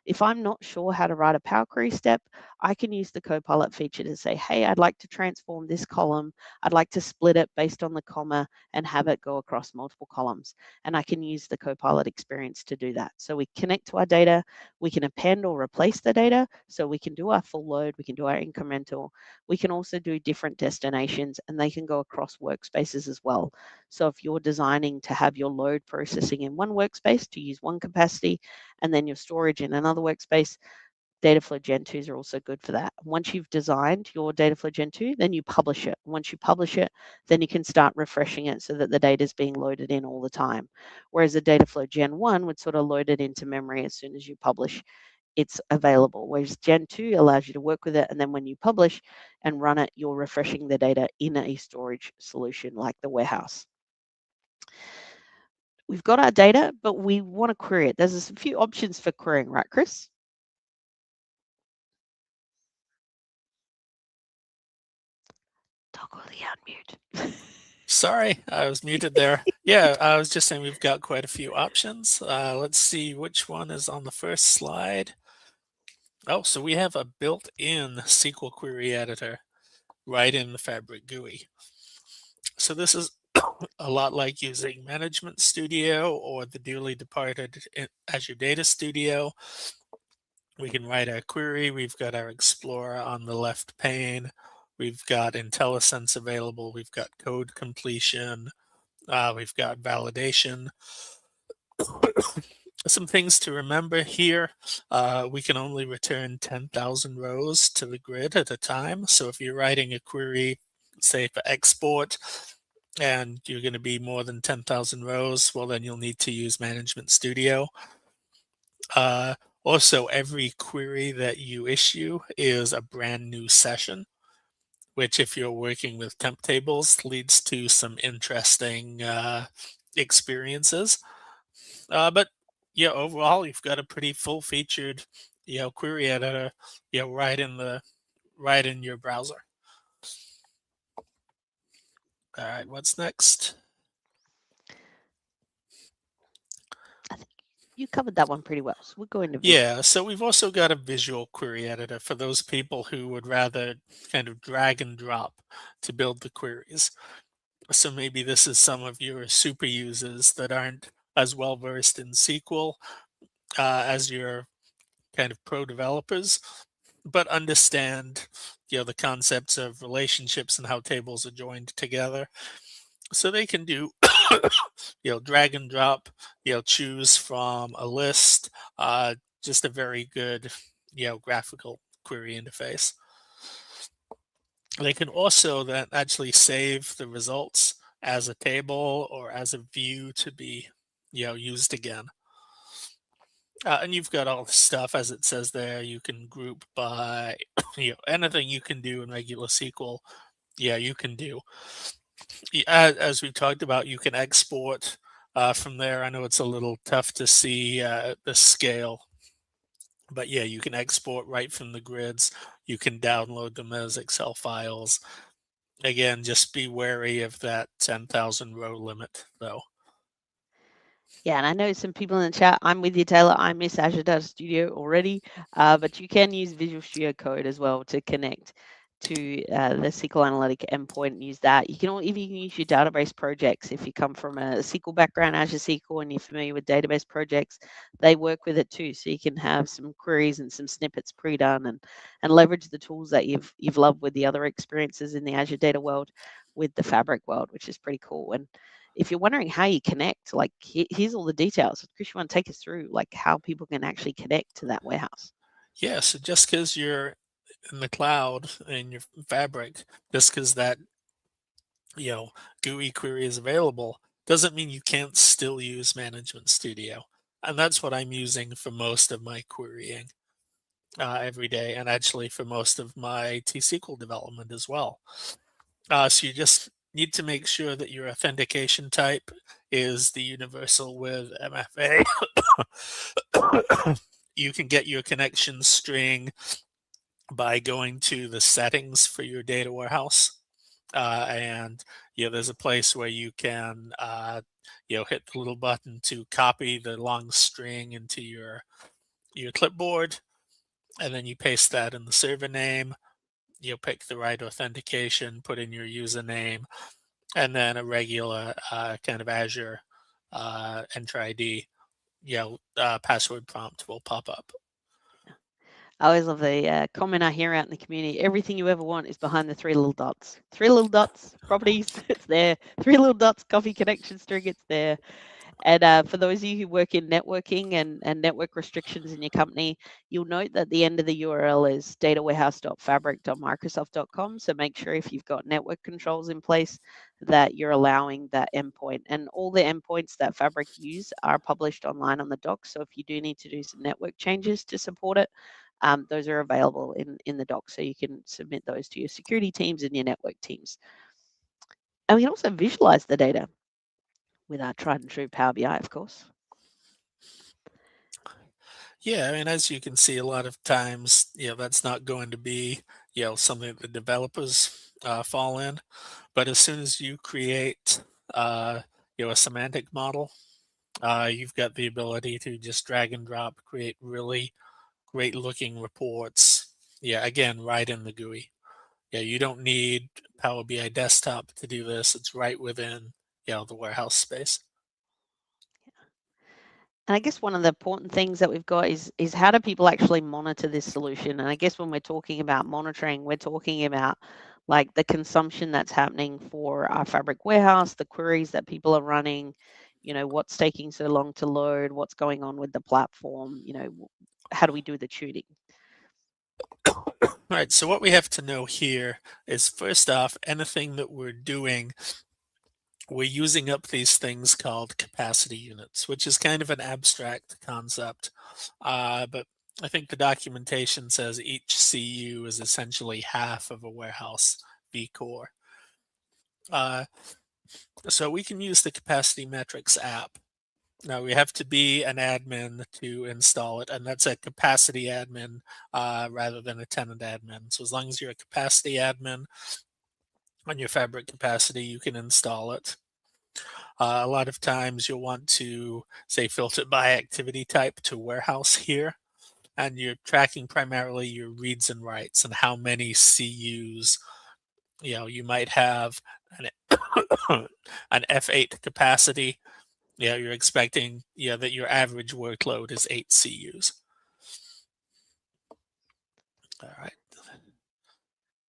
If I'm not sure how to write a Power Query step, I can use the Copilot feature to say, hey, I'd like to transform this column. I'd like to split it based on the comma and have it go across multiple columns. And I can use the Copilot experience to do that. So we connect to our data, we can append or replace the data. So we can do our full load, we can do our incremental. We can also do different destinations, and they can go across workspaces as well. So if you're designing to have your load processing in one workspace to use one capacity, and then your storage in another workspace, Dataflow Gen 2s are also good for that. Once you've designed your Dataflow Gen 2, then you publish it. Once you publish it, then you can start refreshing it so that the data is being loaded in all the time. Whereas a Dataflow Gen 1 would sort of load it into memory as soon as you publish, it's available. Whereas Gen 2 allows you to work with it, and then when you publish and run it, you're refreshing the data in a storage solution like the warehouse. We've got our data, but we want to query it. There's a few options for querying, right, Chris? Toggle the unmute. Sorry, I was muted there. Yeah, I was just saying we've got quite a few options. Let's see which one is on the first slide. Oh, so we have a built-in SQL query editor right in the Fabric GUI. So this is a lot like using Management Studio or the dearly departed Azure Data Studio. We can write a query. We've got our Explorer on the left pane. We've got IntelliSense available. We've got code completion. We've got validation. Some things to remember here. We can only return 10,000 rows to the grid at a time. So if you're writing a query, say for export, and you're going to be more than 10,000 rows, well, then you'll need to use Management Studio. Also, every query that you issue is a brand new session, which if you're working with temp tables leads to some interesting experiences. But yeah, overall, you've got a pretty full-featured, query editor, right in your browser. All right, what's next? I think you covered that one pretty well. So we'll go into visual. Yeah, so we've also got a visual query editor for those people who would rather kind of drag and drop to build the queries. So maybe this is some of your super users that aren't as well versed in SQL as your kind of pro developers, but understand the concepts of relationships and how tables are joined together. So they can do drag and drop, choose from a list, just a very good graphical query interface. They can also then actually save the results as a table or as a view to be used again. And you've got all the stuff, as it says there. You can group by anything you can do in regular SQL. Yeah, you can do. As we talked about, you can export from there. I know it's a little tough to see the scale, but yeah, you can export right from the grids. You can download them as Excel files. Again, just be wary of that 10,000 row limit, though. Yeah, and I know some people in the chat. I'm with you, Taylor. I miss Azure Data Studio already, but you can use Visual Studio Code as well to connect to the SQL Analytic endpoint and use that. You can even use your database projects. If you come from a SQL background, Azure SQL, and you're familiar with database projects, they work with it too. So you can have some queries and some snippets pre-done and leverage the tools that you've loved with the other experiences in the Azure data world with the Fabric world, which is pretty cool. And if you're wondering how you connect, like here's all the details. Chris, you want to take us through like how people can actually connect to that warehouse? Yeah, so just because you're in the cloud and your Fabric, just because that GUI query is available, doesn't mean you can't still use Management Studio. And that's what I'm using for most of my querying every day, and actually for most of my T-SQL development as well. So you just need to make sure that your authentication type is the universal with MFA. you can get your connection string by going to the settings for your data warehouse. And there's a place where you can hit the little button to copy the long string into your clipboard, and then you paste that in the server name. You'll pick the right authentication, put in your username, and then a regular kind of Azure Enter ID, password prompt will pop up. I always love the comment I hear out in the community. Everything you ever want is behind the 3 little dots. 3 little dots, properties, it's there. 3 little dots, coffee connection string, it's there. And for those of you who work in networking and network restrictions in your company, you'll note that the end of the URL is datawarehouse.fabric.microsoft.com. So make sure if you've got network controls in place that you're allowing that endpoint. And all the endpoints that Fabric use are published online on the docs. So if you do need to do some network changes to support it, those are available in the docs. So you can submit those to your security teams and your network teams. And we can also visualize the data with our tried and true Power BI, of course. Yeah, I mean, as you can see, a lot of times, that's not going to be, something that the developers fall in. But as soon as you create, a semantic model, you've got the ability to just drag and drop, create really great looking reports. Yeah, again, right in the GUI. Yeah, you don't need Power BI Desktop to do this. It's right within, the warehouse space. And I guess one of the important things that we've got is how do people actually monitor this solution? And I guess when we're talking about monitoring, we're talking about like the consumption that's happening for our Fabric warehouse, the queries that people are running, what's taking so long to load, what's going on with the platform, how do we do the tuning? All right, so what we have to know here is, first off, anything that we're doing, we're using up these things called capacity units, which is kind of an abstract concept. But I think the documentation says each CU is essentially half of a warehouse vCore. So we can use the capacity metrics app. Now we have to be an admin to install it, and that's a capacity admin rather than a tenant admin. So as long as you're a capacity admin on your Fabric capacity, you can install it. A lot of times you'll want to, say, filter by activity type to warehouse here, and you're tracking primarily your reads and writes and how many CUs. You might have an F8 capacity. You're expecting that your average workload is 8 CUs. All right.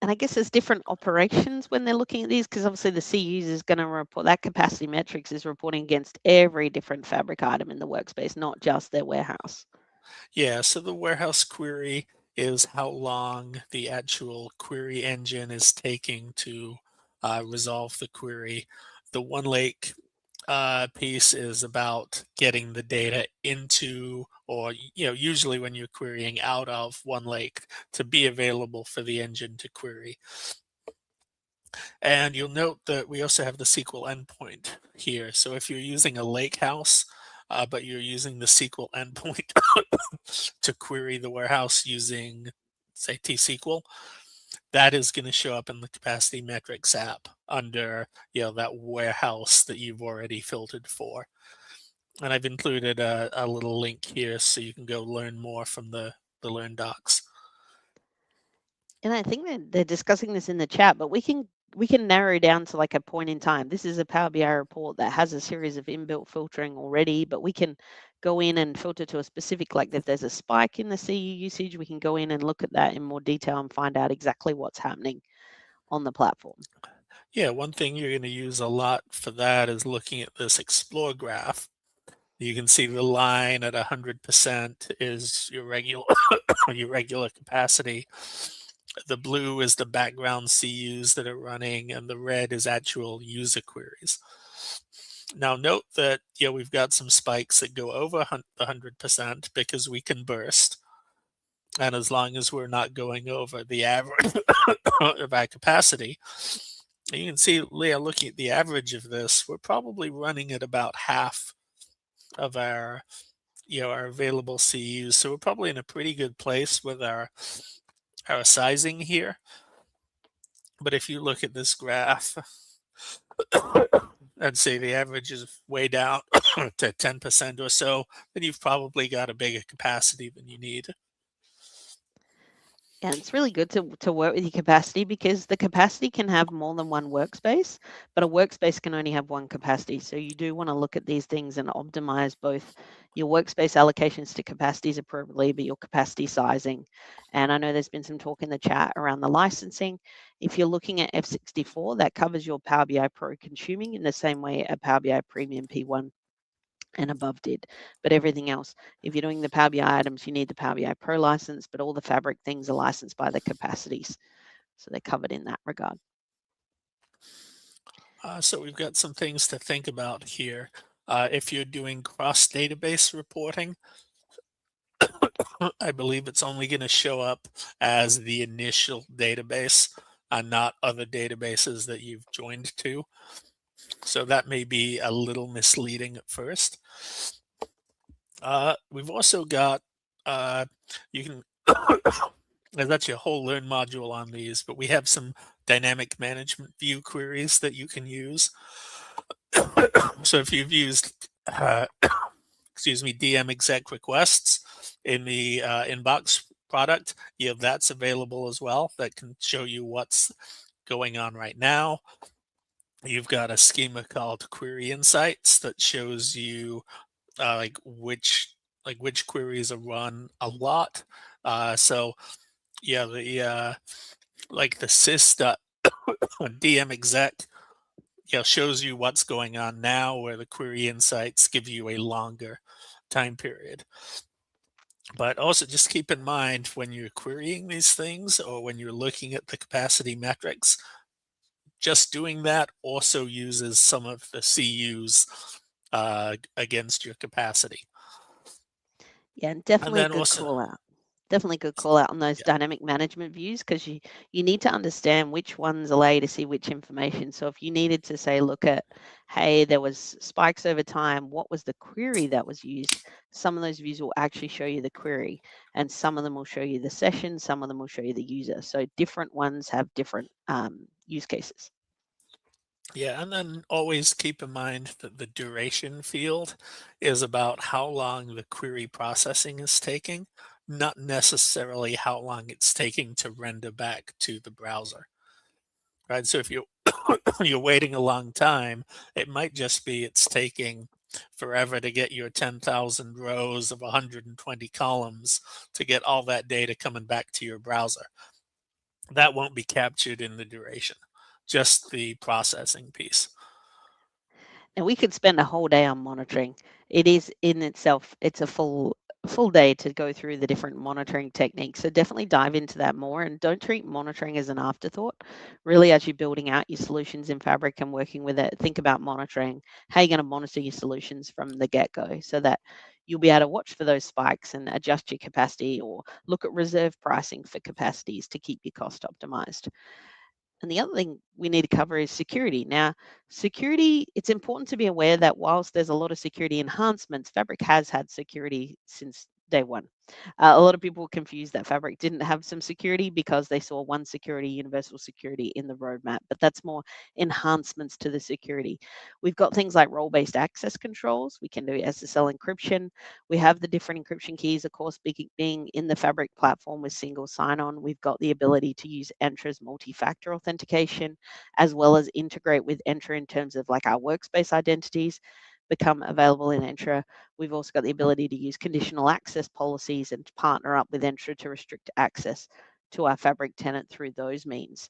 And I guess there's different operations when they're looking at these, because obviously the CUs is going to report, that capacity metrics is reporting against every different Fabric item in the workspace, not just their warehouse. Yeah, so the warehouse query is how long the actual query engine is taking to resolve the query. The OneLake piece is about getting the data into, or usually when you're querying out of OneLake, to be available for the engine to query. And you'll note that we also have the SQL endpoint here. So if you're using a lakehouse, but you're using the SQL endpoint to query the warehouse using, say, T-SQL, that is going to show up in the capacity metrics app under that warehouse that you've already filtered for. And I've included a little link here so you can go learn more from the Learn docs. And I think that they're discussing this in the chat, but we can narrow down to like a point in time. This is a Power BI report that has a series of inbuilt filtering already, but we can go in and filter to a specific, like if there's a spike in the CU usage, we can go in and look at that in more detail and find out exactly what's happening on the platform. Yeah, one thing you're going to use a lot for that is looking at this explore graph. You can see the line at 100% is your regular your regular capacity. The blue is the background CUs that are running, and the red is actual user queries. Now note that we've got some spikes that go over 100% because we can burst. And as long as we're not going over the average of our capacity, you can see, Leah, looking at the average of this, we're probably running at about half of our our available CUs. So we're probably in a pretty good place with our sizing here. But if you look at this graph, I'd say the average is way down to 10% or so, then you've probably got a bigger capacity than you need. And it's really good to work with your capacity, because the capacity can have more than one workspace, but a workspace can only have one capacity. So you do want to look at these things and optimize both your workspace allocations to capacities appropriately, but your capacity sizing. And I know there's been some talk in the chat around the licensing. If you're looking at F64, that covers your Power BI Pro consuming in the same way a Power BI Premium P1 and above did. But everything else, if you're doing the Power BI items, you need the Power BI Pro license, but all the Fabric things are licensed by the capacities. So they're covered in that regard. So we've got some things to think about here. If you're doing cross-database reporting, I believe it's only going to show up as the initial database and not other databases that you've joined to. So that may be a little misleading at first. We've also got, you can, there's actually a whole Learn module on these, but we have some dynamic management view queries that you can use. So if you've used, excuse me, DM exec requests in the inbox product, that's available as well. That can show you what's going on right now. You've got a schema called Query Insights that shows you which queries are run a lot. So yeah, the like the sys.dm exec shows you what's going on now, where the Query Insights give you a longer time period. But also just keep in mind when you're querying these things or when you're looking at the capacity metrics, just doing that also uses some of the CUs against your capacity. Yeah, and definitely a then good also, call out. Definitely good call out on those yeah, dynamic management views, because you need to understand which ones allow you to see which information. So if you needed to say, look at, hey, there was spikes over time, what was the query that was used? Some of those views will actually show you the query, and some of them will show you the session, some of them will show you the user. So different ones have different use cases. yeah, and then always keep in mind that the duration field is about how long the query processing is taking, not necessarily how long it's taking to render back to the browser. Right? So if you're waiting a long time, it might just be it's taking forever to get your 10,000 rows of 120 columns to get all that data coming back to your browser. That won't be captured in the duration, just the processing piece. And we could spend a whole day on monitoring. It is in itself, it's a full day to go through the different monitoring techniques. So definitely dive into that more, and don't treat monitoring as an afterthought. Really, as you're building out your solutions in Fabric and working with it, think about monitoring, how you're going to monitor your solutions from the get-go, so that you'll be able to watch for those spikes and adjust your capacity, or look at reserve pricing for capacities to keep your cost optimized. And the other thing we need to cover is security. Now, security, it's important to be aware that whilst there's a lot of security enhancements, Fabric has had security since day one. A lot of people confuse that Fabric didn't have some security because they saw one security, universal security in the roadmap, but that's more enhancements to the security. We've got things like role-based access controls. We can do SSL encryption. We have the different encryption keys, of course, being in the Fabric platform with single sign-on. We've got the ability to use Entra's multi-factor authentication, as well as integrate with Entra in terms of like our workspace identities become available in Entra. We've also got the ability to use conditional access policies and partner up with Entra to restrict access to our Fabric tenant through those means.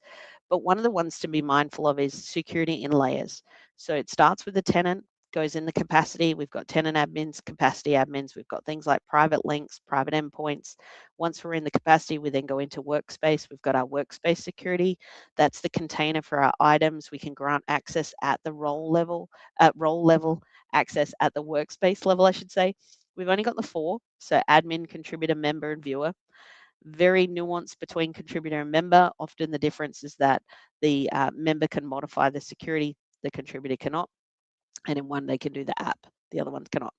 But one of the ones to be mindful of is security in layers. So it starts with the tenant, goes in the capacity. We've got tenant admins, capacity admins. We've got things like private links, private endpoints. Once we're in the capacity, we then go into workspace. We've got our workspace security. That's the container for our items. We can grant access at the role level, access at the workspace level, I should say. We've only got the 4, so admin, contributor, member, and viewer. Very nuanced between contributor and member. Often the difference is that the member can modify the security, the contributor cannot, and in one they can do the app. The other ones cannot.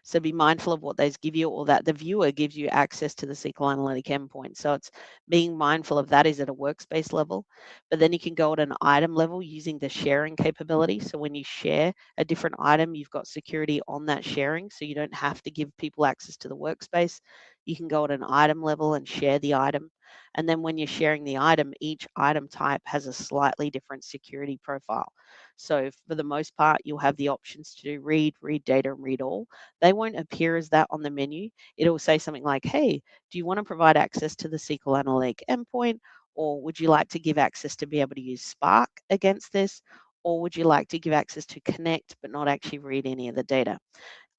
So be mindful of what those give you, or that the viewer gives you access to the SQL Analytic endpoint. So it's being mindful of that is at a workspace level, but then you can go at an item level using the sharing capability. So when you share a different item, you've got security on that sharing, so you don't have to give people access to the workspace. You can go at an item level and share the item. And then when you're sharing the item, each item type has a slightly different security profile. So for the most part, you'll have the options to do read data, and read all. They won't appear as that on the menu. It'll say something like, hey, do you want to provide access to the SQL Analytic endpoint? Or would you like to give access to be able to use Spark against this? Or would you like to give access to connect but not actually read any of the data?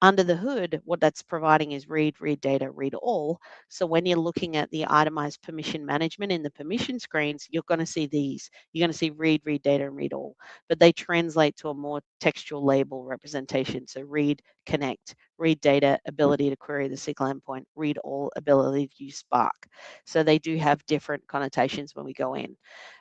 Under the hood, what that's providing is read data, read all. So when you're looking at the itemized permission management in the permission screens, you're going to see these. You're going to see read data, and read all. But they translate to a more textual label representation. So read, connect, read data, ability to query the SQL endpoint, read all, ability to use Spark. So they do have different connotations when we go in.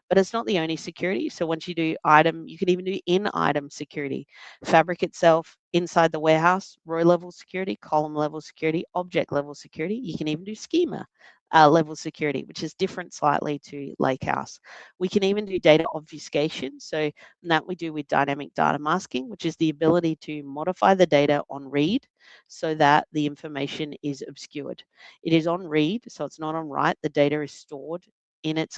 But it's not the only security. So once you do item, you can even do in item security. Fabric itself, inside the warehouse, row level security, column level security, object level security. You can even do schema level security, which is different slightly to Lakehouse. We can even do data obfuscation. So that we do with dynamic data masking, which is the ability to modify the data on read so that the information is obscured. It is on read, so it's not on write. The data is stored in its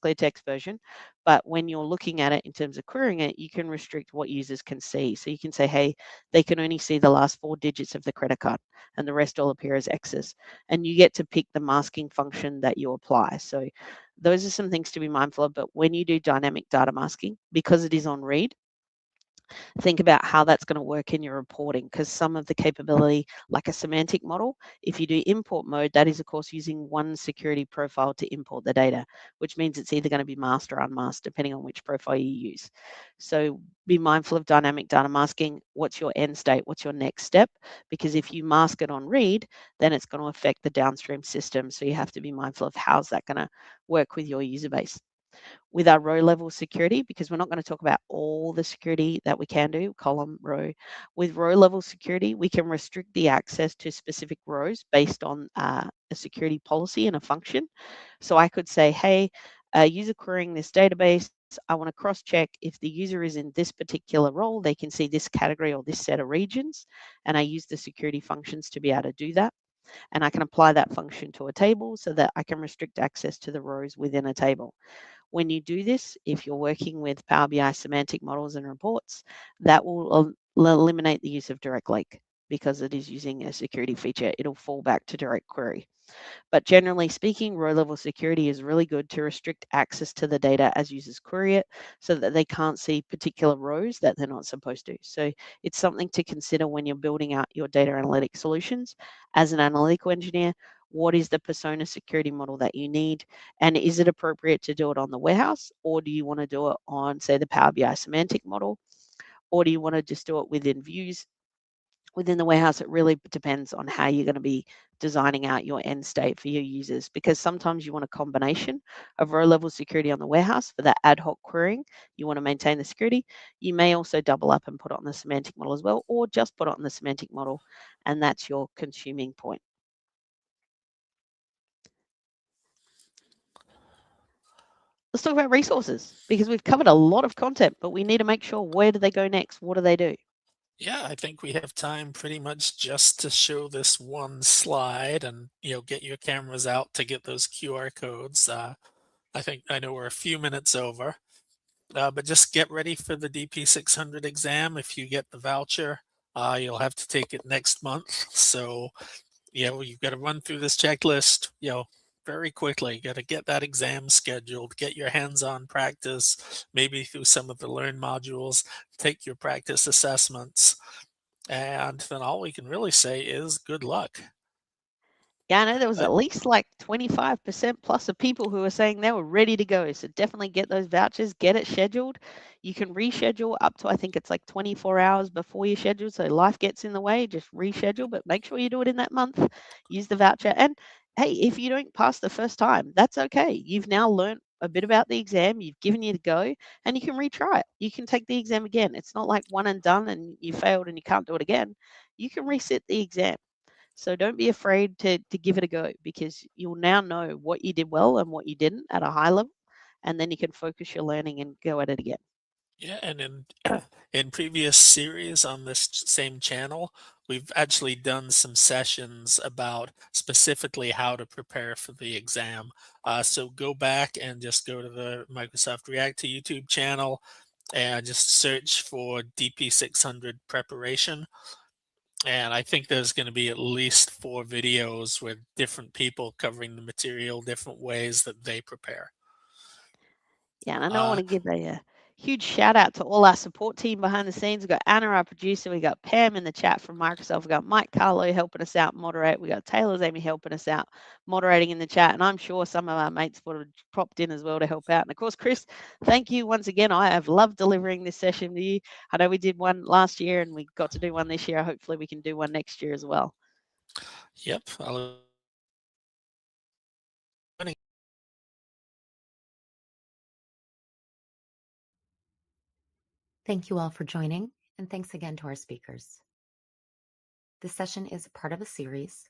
clear text version, but when you're looking at it in terms of querying it, you can restrict what users can see. So you can say, hey, they can only see the last 4 digits of the credit card and the rest all appear as X's. And you get to pick the masking function that you apply. So those are some things to be mindful of. But when you do dynamic data masking, because it is on read, think about how that's going to work in your reporting, because some of the capability, like a semantic model, if you do import mode, that is of course using one security profile to import the data, which means it's either going to be masked or unmasked depending on which profile you use. So be mindful of dynamic data masking. What's your end state? What's your next step? Because if you mask it on read, then it's going to affect the downstream system. So you have to be mindful of how's that going to work with your user base. With our row level security, because we're not going to talk about all the security that we can do, column, row. With row level security, we can restrict the access to specific rows based on a security policy and a function. So I could say, hey, user querying this database, I want to cross check if the user is in this particular role, they can see this category or this set of regions. And I use the security functions to be able to do that. And I can apply that function to a table so that I can restrict access to the rows within a table. When you do this, if you're working with Power BI semantic models and reports, that will eliminate the use of direct link because it is using a security feature. It'll fall back to direct query. But generally speaking, row level security is really good to restrict access to the data as users query it so that they can't see particular rows that they're not supposed to. So it's something to consider when you're building out your data analytic solutions. As an analytical engineer, what is the persona security model that you need? And is it appropriate to do it on the warehouse, or do you want to do it on, say, the Power BI semantic model? Or do you want to just do it within views? Within the warehouse, it really depends on how you're going to be designing out your end state for your users, because sometimes you want a combination of row level security on the warehouse for that ad hoc querying. You want to maintain the security. You may also double up and put it on the semantic model as well, or just put it on the semantic model, and that's your consuming point. Let's talk about resources, because we've covered a lot of content, but we need to make sure, where do they go next? What do they do? Yeah, I think we have time pretty much just to show this one slide and, get your cameras out to get those QR codes. I know we're a few minutes over, but just get ready for the DP-600 exam. If you get the voucher, you'll have to take it next month. So, you've got to run through this checklist, very quickly. You got to get that exam scheduled, get your hands-on practice, maybe through some of the Learn modules, take your practice assessments. And then all we can really say is good luck. Yeah, I know there was Uh, at least like 25% plus of people who were saying they were ready to go. So definitely get those vouchers, get it scheduled. You can reschedule up to, I think it's like 24 hours before you schedule. So life gets in the way, just reschedule, but make sure you do it in that month. Use the voucher. And hey, if you don't pass the first time, that's okay. You've now learned a bit about the exam, you've given it a go, and you can retry it. You can take the exam again. It's not like one and done and you failed and you can't do it again. You can resit the exam. So don't be afraid to give it a go, because you'll now know what you did well and what you didn't at a high level, and then you can focus your learning and go at it again. Yeah, and in in previous series on this same channel, we've actually done some sessions about specifically how to prepare for the exam. So go back and just go to the Microsoft React to YouTube channel and just search for DP-600 preparation. And I think there's going to be at least 4 videos with different people covering the material, different ways that they prepare. Yeah, and I know I want Uh, to give a huge shout out to all our support team behind the scenes. We've got Anna, our producer. We got Pam in the chat from Microsoft. We got Mike Carlo helping us out moderate. We got Taylor's Amy helping us out moderating in the chat. And I'm sure some of our mates would have popped in as well to help out. And of course, Chris, thank you once again. I have loved delivering this session to you. I know we did one last year and we got to do one this year. Hopefully we can do one next year as well. yep. Thank you all for joining, and thanks again to our speakers. This session is a part of a series.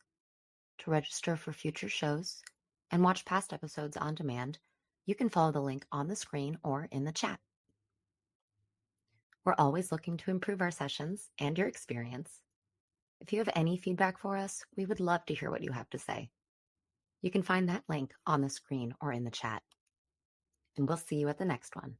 To register for future shows and watch past episodes on demand, you can follow the link on the screen or in the chat. We're always looking to improve our sessions and your experience. If you have any feedback for us, we would love to hear what you have to say. You can find that link on the screen or in the chat. And we'll see you at the next one.